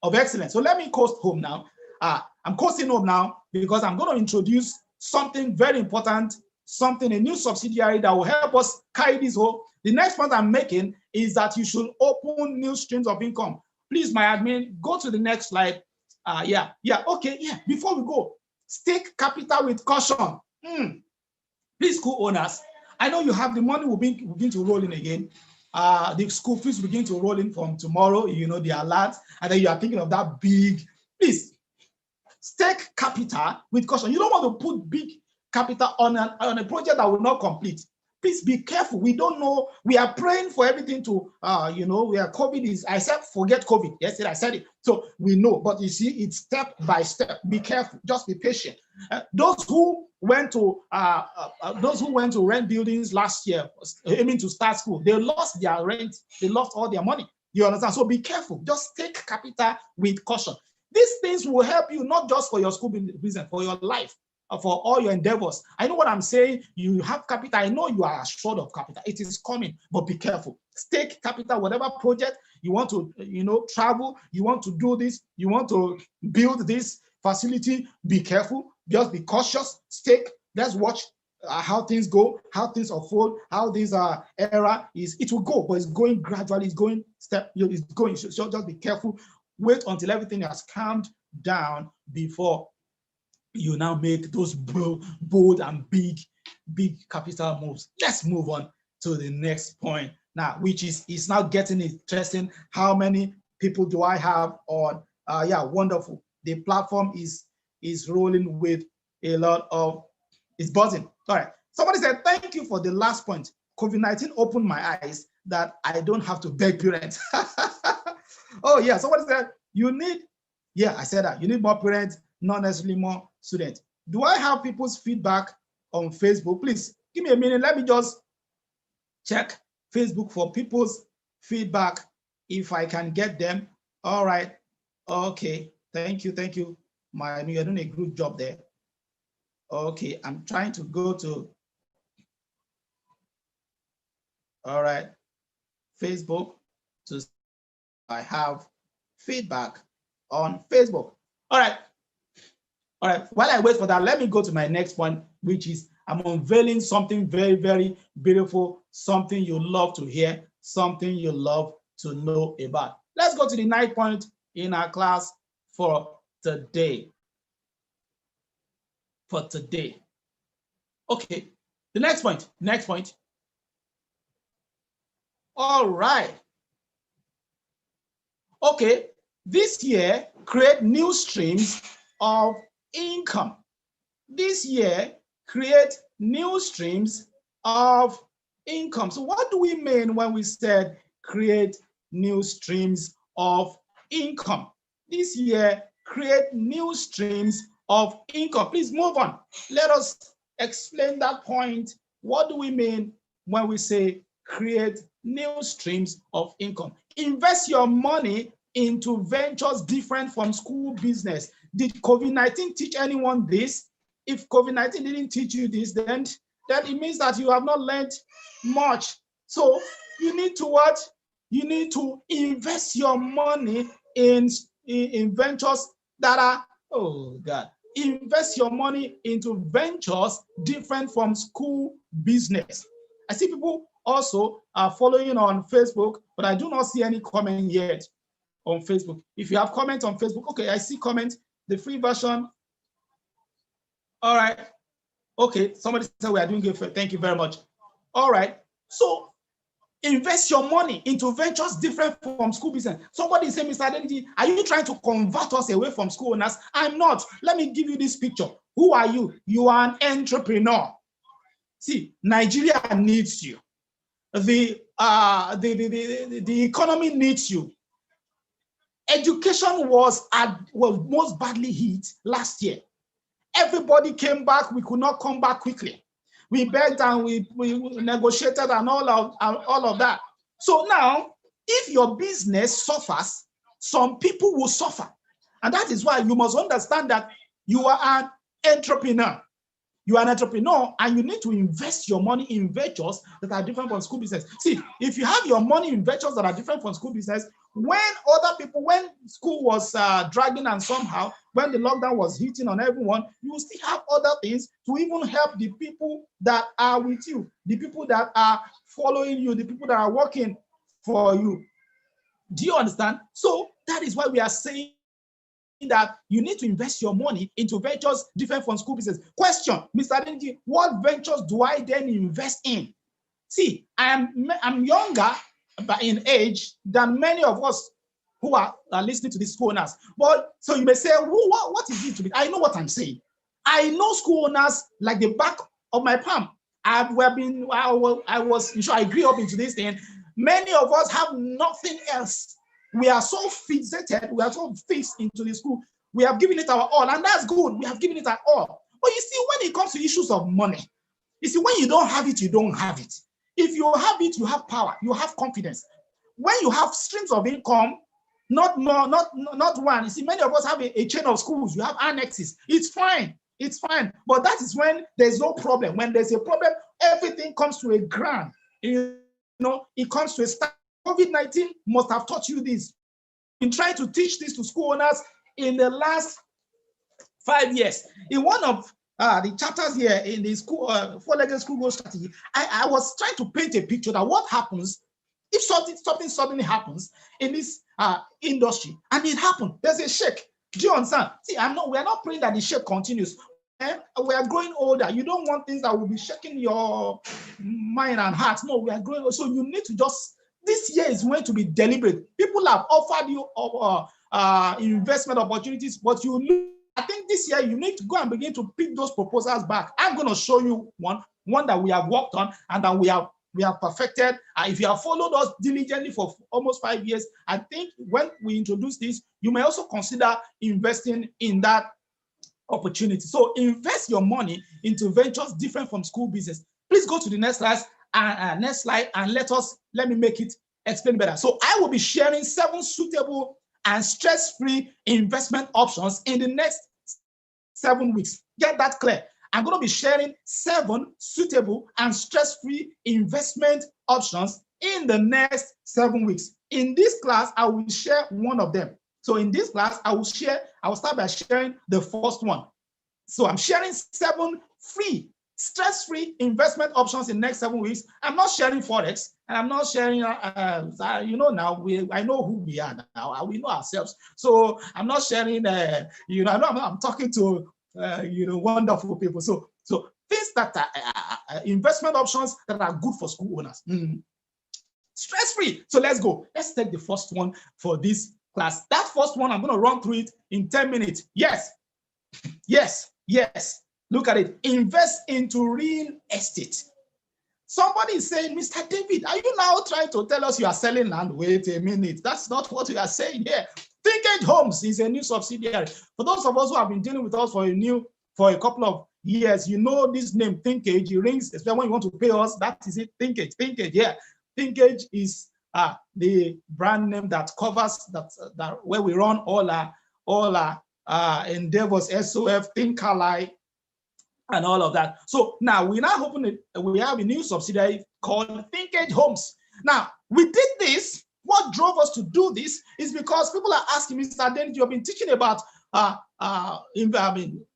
of excellence. So let me coast home now. I'm coasting home now because I'm going to introduce something very important, a new subsidiary that will help us carry this home. The next point I'm making is that you should open new streams of income. Please, my admin, go to the next slide. Before we go, stake capital with caution. Please, school owners, I know you have the money will begin to roll in again. The school fees begin to roll in from tomorrow, the alert, and then you are thinking of that big. Please, stake capital with caution. You don't want to put big capital on a project that will not complete. Please be careful. We don't know. We are praying for everything to, where COVID is. I said, forget COVID. Yesterday I said it. So we know, but you see, it's step by step. Be careful. Just be patient. Those who went to rent buildings last year, aiming to start school, they lost their rent. They lost all their money. You understand? So be careful. Just take capital with caution. These things will help you not just for your school business, for your life, for all your endeavors. I know what I'm saying. You have capital. I know you are assured of capital. It is coming, but be careful. Stake capital, whatever project you want to, travel, you want to do this, you want to build this facility, be careful. Just be cautious. Stake. Let's watch how things go, how things unfold, how this era is. It will go, but it's going gradually. It's going step. It's going. So just be careful. Wait until everything has calmed down before you now make those bold and big capital moves. Let's move on to the next point now, which is now getting interesting. How many people do I have on? Yeah, wonderful. The platform is rolling with a lot of, it's buzzing. All right. Somebody said, thank you for the last point. COVID-19 opened my eyes that I don't have to beg parents. Oh yeah, somebody said, I said that, you need more parents, not necessarily more students. Do I have people's feedback on Facebook? Please give me a minute. Let me just check Facebook for people's feedback if I can get them. All right. Okay. Thank you. You're doing a good job there. Okay. I'm trying to go to, all right, Facebook to see if I have feedback on Facebook. All right. While I wait for that, let me go to my next point, which is I'm unveiling something very, very beautiful, something you love to hear, something you love to know about. Let's go to the 9th point in our class for today. Okay, the next point. All right. Okay, this year, create new streams of income. This year, create new streams of income. So what do we mean when we said create new streams of income? This year, create new streams of income. Please move on. Let us explain that point. What do we mean when we say create new streams of income? Invest your money into ventures different from school business. Did COVID-19 teach anyone this? If COVID-19 didn't teach you this, then it means that you have not learned much. So you need to what? You need to invest your money in ventures that are, oh God, invest your money into ventures different from school business. I see people also are following on Facebook, but I do not see any comment yet on Facebook. If you have comments on Facebook, okay, I see comments, the free version. All right. Okay, somebody said we are doing good. Thank you very much. All right. So invest your money into ventures different from school business. Somebody say, Mr. Adeniji, are you trying to convert us away from school owners? I'm not. Let me give you this picture. Who are you? You are an entrepreneur. See, Nigeria needs you. The economy needs you. Education was most badly hit last year. Everybody came back. We could not come back quickly. We begged and we negotiated and all of that. So now, if your business suffers, some people will suffer. And that is why you must understand that you are an entrepreneur. You are an entrepreneur and you need to invest your money in ventures that are different from school business. See, if you have your money in ventures that are different from school business, when school was dragging and somehow, when the lockdown was hitting on everyone, you will still have other things to even help the people that are with you, the people that are following you, the people that are working for you. Do you understand? So that is why we are saying that you need to invest your money into ventures different from school business. Question, Mr. Adeniji, what ventures do I then invest in? See, I'm younger in age than many of us who are listening to these school owners. But so you may say, what is it to be? I know what I'm saying. I know school owners like the back of my palm. I grew up into this thing. Many of us have nothing else. We are so fixated, we are so fixed into the school. We have given it our all, and that's good. We have given it our all. But you see, when it comes to issues of money, you see, when you don't have it, you don't have it. If you have it, you have power, you have confidence. When you have streams of income, not more, not one. You see, many of us have a chain of schools. You have annexes. It's fine. It's fine. But that is when there's no problem. When there's a problem, everything comes to a ground. You know, it comes to a start. COVID-19 must have taught you this. Been trying to teach this to school owners in the last 5 years. In one of the chapters here in the school four-legged school growth strategy, I was trying to paint a picture that what happens if something suddenly happens in this industry, and it happened. There's a shake. Do you understand? See, we are not praying that the shake continues. We are growing older. You don't want things that will be shaking your mind and heart. No, we are growing older. So you need to just, this year is going to be deliberate. People have offered you investment opportunities, but I think this year you need to go and begin to pick those proposals back. I'm going to show you one that we have worked on and that we have perfected. If you have followed us diligently for almost 5 years, I think when we introduce this, you may also consider investing in that opportunity. So invest your money into ventures different from school business. Please go to the next slide and let me make it explain better. So I will be sharing 7 suitable and stress-free investment options in the next 7 weeks. Get that clear. I'm going to be sharing 7 suitable and stress-free investment options in the next 7 weeks. In this class, I will share one of them. So in this class, I will start by sharing the first one. So I'm sharing 7 free, stress-free investment options in the next 7 weeks. I'm not sharing Forex, and I'm not sharing, now I know who we are now. We know ourselves. So I'm not sharing, I'm talking to, wonderful people. So things that are investment options that are good for school owners. Stress-free. So let's go. Let's take the first one for this class. That first one, I'm going to run through it in 10 minutes. Yes. Look at it. Invest into real estate. Somebody is saying, Mr. David, are you now trying to tell us you are selling land? Wait a minute. That's not what we are saying here. Thinkage Homes is a new subsidiary. For those of us who have been dealing with us for a couple of years, you know this name, Thinkage. It rings, especially when you want to pay us. That is it, Thinkage. Yeah. Thinkage is the brand name that covers that where we run all our endeavors, SOF, Thinkalike, and all of that. So now we have a new subsidiary called Thinkage Homes. Now we did this. What drove us to do this is because people are asking me, Mr. Dennis, you've been teaching about investing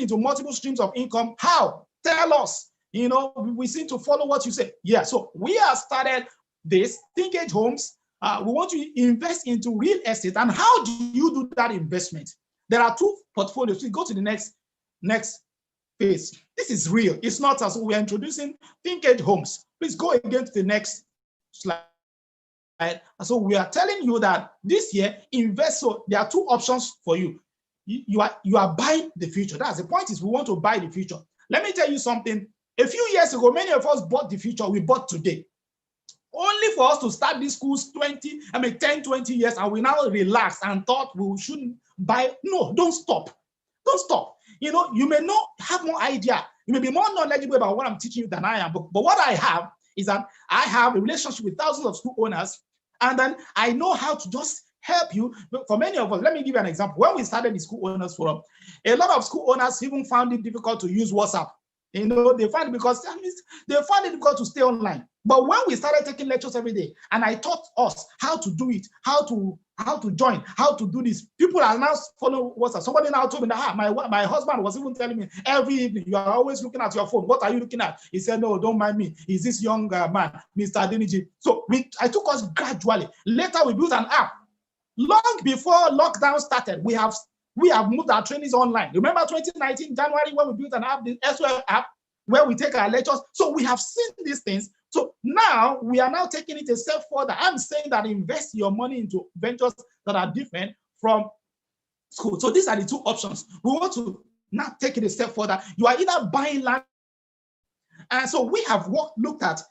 into multiple streams of income. How? Tell us. We seem to follow what you say. Yeah. So we have started this Thinkage Homes. We want to invest into real estate. And how do you do that investment? There are 2 portfolios. We go to the next phase. This is real. It's not as we're introducing Thinkage Homes. Please go again to the next slide. So we are telling you that this year, invest. So there are 2 options for you. You are buying the future. That's the point, is we want to buy the future. Let me tell you something. A few years ago, many of us bought the future. We bought today. Only for us to start these schools 10, 20 years, and we now relaxed and thought we shouldn't buy. No, don't stop. Don't stop. You may not have more idea. You may be more knowledgeable about what I'm teaching you than I am. But what I have is that I have a relationship with thousands of school owners, and then I know how to just help you. For many of us, let me give you an example. When we started the School Owners Forum, a lot of school owners even found it difficult to use WhatsApp. They find it difficult to stay online. But when we started taking lectures every day, and I taught us how to do it, how to join, how to do this, people are now following WhatsApp. Somebody now told me that my husband was even telling me every evening, you are always looking at your phone. What are you looking at? He said, no, don't mind me. Is this young man, Mr. Adeniji? So I took us gradually. Later, we built an app. Long before lockdown started, we have moved our trainings online. Remember 2019, January, when we built an app, the SOF app, where we take our lectures. So we have seen these things. So now we are now taking it a step further. I'm saying that invest your money into ventures that are different from school. So these are the 2 options. We want to now take it a step further. You are either buying land, and so we have looked at,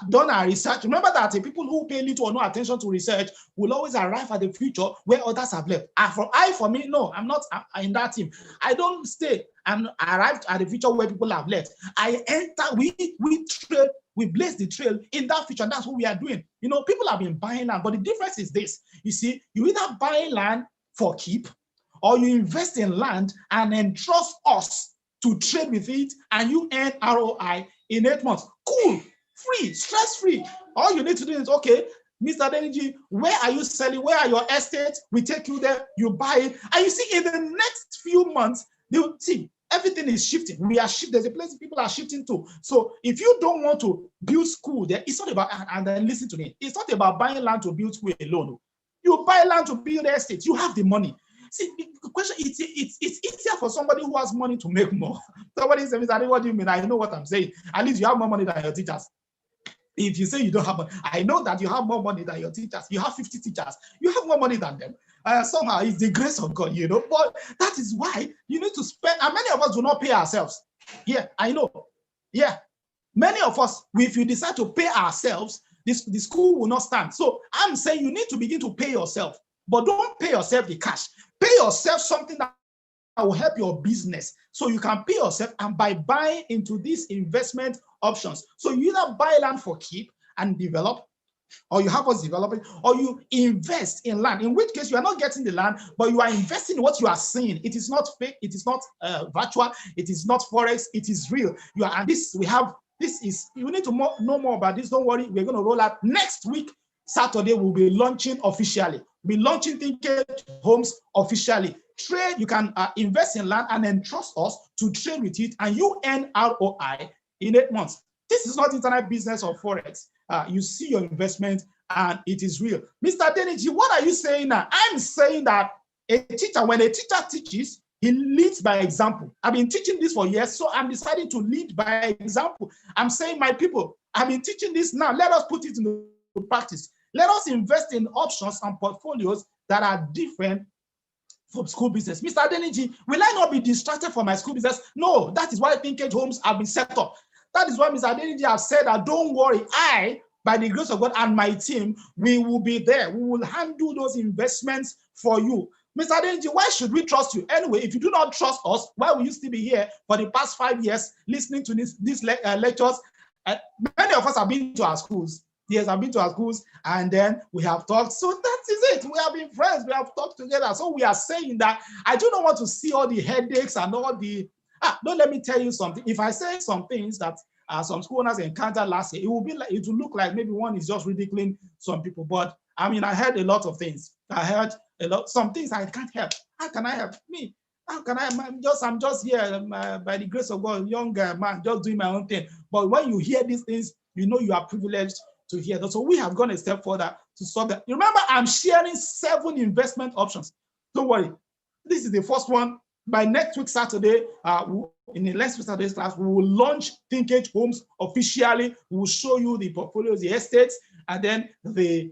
done our research. Remember that the people who pay little or no attention to research will always arrive at the future where others have left. For me, no, I'm not in that team. I don't stay and arrive at the future where people have left. We trade We blaze the trail in that future. That's what we are doing. You know, people have been buying land, but the difference is this. You see, you either buy land for keep, or you invest in land and entrust us to trade with it, and you earn ROI in 8 months. Cool, free, stress-free. All you need to do is, okay, Mr. Deniji, where are you selling? Where are your estates? We take you there, you buy it. And you see, in the next few months, you see, everything is shifting. We are shifting. There's a place people are shifting to. So if you don't want to build school there, it's not about, and then listen to me, it's not about buying land to build school alone. You buy land to build estates. You have the money. See, the question, it's easier for somebody who has money to make more. Somebody says, Mr. What do you mean? I know what I'm saying. At least you have more money than your teachers. If you say you don't have money, I know that you have more money than your teachers. You have 50 teachers. You have more money than them. Somehow it's the grace of God, you know. But that is why you need to spend. And many of us do not pay ourselves. Yeah, I know. Yeah, many of us, if you decide to pay ourselves, the school will not stand. So I'm saying you need to begin to pay yourself, but don't pay yourself the cash. Pay yourself something that will help your business, so you can pay yourself, and by buying into these investment options. So you either buy land for keep and develop, or you have us developing, or you invest in land, in which case you are not getting the land, but you are investing in what you are seeing. It is not fake, it is not virtual, it is not forex, it is real. You are, and this we have. This is, you need to know more about this. Don't worry, we're going to roll out next week. Saturday, we'll be launching officially. We're launching Thinkage Homes officially. Trade, you can invest in land and then trust us to trade with it, and you earn ROI in 8 months. This is not internet business or forex. You see your investment and it is real. Mr. Deniji, what are you saying now? I'm saying that a teacher, when a teacher teaches, he leads by example. I've been teaching this for years, so I'm deciding to lead by example. I'm saying, my people, I've been teaching this now. Let us put it into practice. Let us invest in options and portfolios that are different from school business. Mr. Deniji, will I not be distracted from my school business? No, that is why Thinkage Homes have been set up. That is why Mr. Deniji has said that don't worry, I, by the grace of God and my team, we will be there. We will handle those investments for you. Mr. Deniji, why should we trust you? Anyway, if you do not trust us, why will you still be here for the past 5 years listening to these lectures? Many of us have been to our schools. Yes, I've been to our schools, and then we have talked. So that is it. We have been friends. We have talked together. So we are saying that I do not want to see all the headaches and all the. Don't let me tell you something. If I say some things that some school owners encountered last year, it will look like maybe one is just ridiculing some people. But I mean, I heard a lot of things. I heard some things I can't help. How can I help me? How can I? I'm just here by the grace of God, young man, just doing my own thing. But when you hear these things, you know you are privileged to hear that. So we have gone a step further to solve that. Remember, I'm sharing 7 investment options. Don't worry. This is the first one. By next week, Saturday, in the next Saturday's class, we will launch Thinkage Homes officially. We will show you the portfolios, the estates, and then the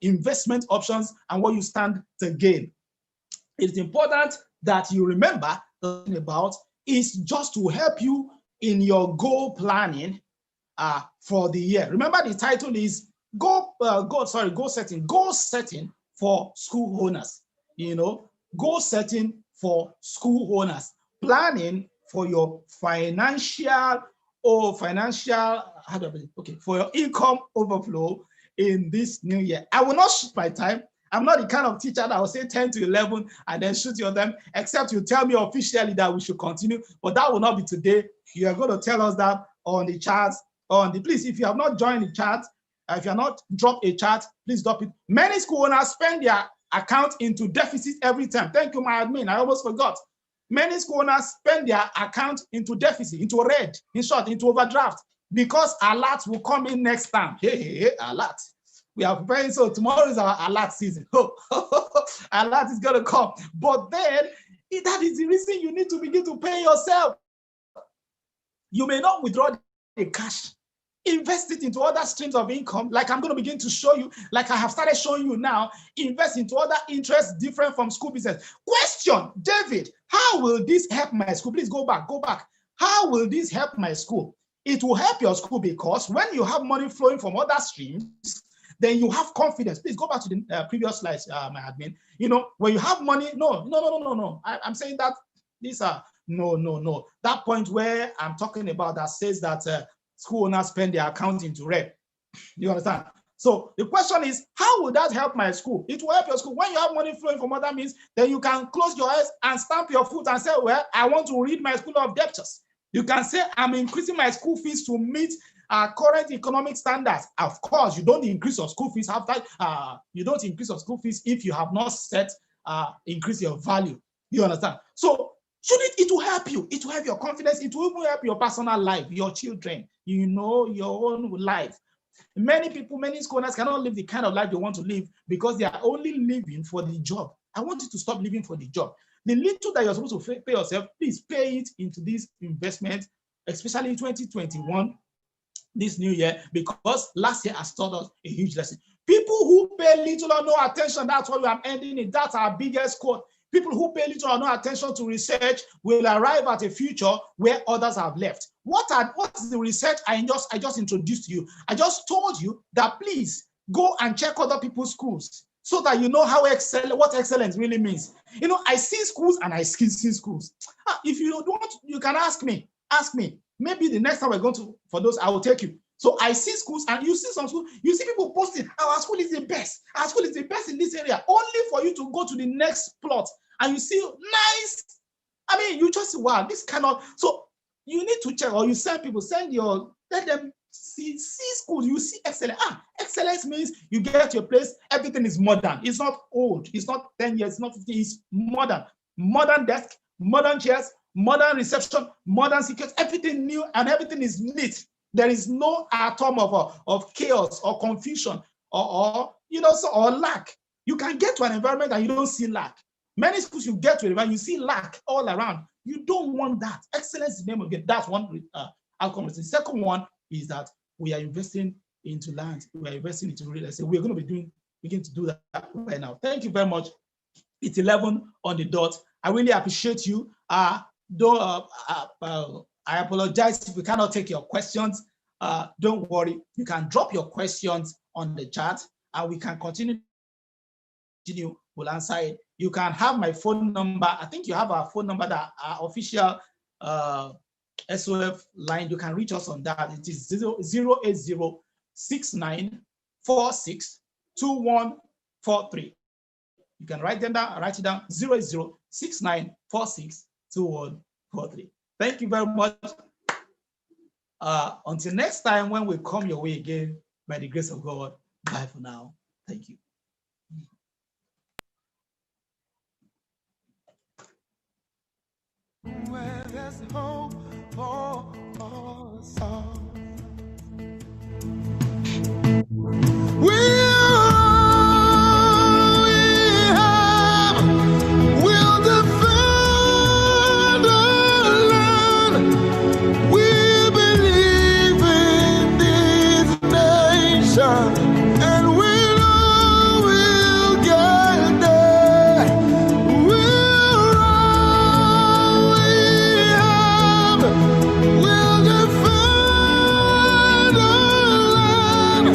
investment options and what you stand to gain. It's important that you remember about is just to help you in your goal planning for the year. Remember, the title is goal setting for school owners. You know, goal setting for school owners, planning for your financial for your income overflow in this new year. I will not shoot my time. I'm not the kind of teacher that will say 10 to 11 and then shoot you on them, except you tell me officially that we should continue. But that will not be today. You are going to tell us that on the chat. Please, if you have not joined the chat, if you have not dropped a chat, please drop it. Many school owners spend their account into deficit every time. Thank you, my admin. I almost forgot. Many school owners spend their account into deficit, into red, in short, into overdraft, because alerts will come in next time. Hey, alert. We are preparing, so tomorrow is our alert season. Alert is going to come. But then, that is the reason you need to begin to pay yourself. You may not withdraw the cash. Invest it into other streams of income, like I'm going to begin to show you, like I have started showing you now. Invest into other interests different from school business. Question, David, how will this help my school? Please go back. How will this help my school? It will help your school because when you have money flowing from other streams, then you have confidence. Please go back to the previous slides, my admin. You know, when you have money, no. I'm saying that these are, no. That point where I'm talking about that says that school owners spend their account into red. You understand? So the question is, how will that help my school? It will help your school. When you have money flowing from other means, then you can close your eyes and stamp your foot and say, well, I want to rid my school of debtors. You can say, I'm increasing my school fees to meet current economic standards. Of course, you don't increase your school fees after you don't increase your school fees if you have not set increase your value. You understand? So it will help you. It will help your confidence. It will even help your personal life, your children, your own life. Many people, many scholars cannot live the kind of life they want to live because they are only living for the job. I want you to stop living for the job. The little that you're supposed to pay yourself, please pay it into this investment, especially in 2021, this new year, because last year has taught us a huge lesson. People who pay little or no attention, that's what we are ending it. That's our biggest quote. People who pay little or no attention to research will arrive at a future where others have left. What's the research I just introduced to you? I just told you that please go and check other people's schools so that you know what excellence really means. I see schools and I see schools. If you don't want, you can ask me. Maybe the next time we're going to, for those, I will take you. So I see schools and you see some schools, you see people posting, our school is the best. Our school is the best in this area, only for you to go to the next plot and you see nice. You just, wow, this cannot. So you need to check, or you let them see schools, you see excellence. Excellence means you get your place, everything is modern. It's not old, it's not 10 years, it's not 50, it's modern. Modern desk, modern chairs, modern reception, modern security, everything new and everything is neat. There is no atom of chaos or confusion or lack. You can get to an environment and you don't see lack. Many schools you get to an environment, you see lack all around. You don't want that. Excellence is the name of it. That's one outcome. The second one is that we are investing into land. We are investing into real estate. We're going to begin to do that right now. Thank you very much. It's 11 on the dot. I really appreciate you. I apologize if we cannot take your questions. Don't worry. You can drop your questions on the chat and we can continue. We'll answer it. You can have my phone number. I think you have our phone number, that our official SOF line. You can reach us on that. It is 08069462143. You can write it down, 08069462143. Thank you very much. Until next time, when we come your way again, by the grace of God, bye for now. Thank you. Where there's hope for us all. We'll defend our land. We believe in this nation, and we know we'll get there. We'll defend our land.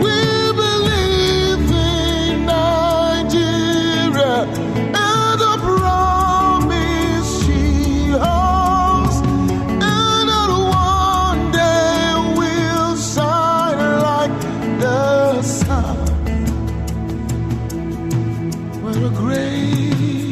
We believe in Nigeria and the promise she holds, and that one day we'll shine like the sun. What a great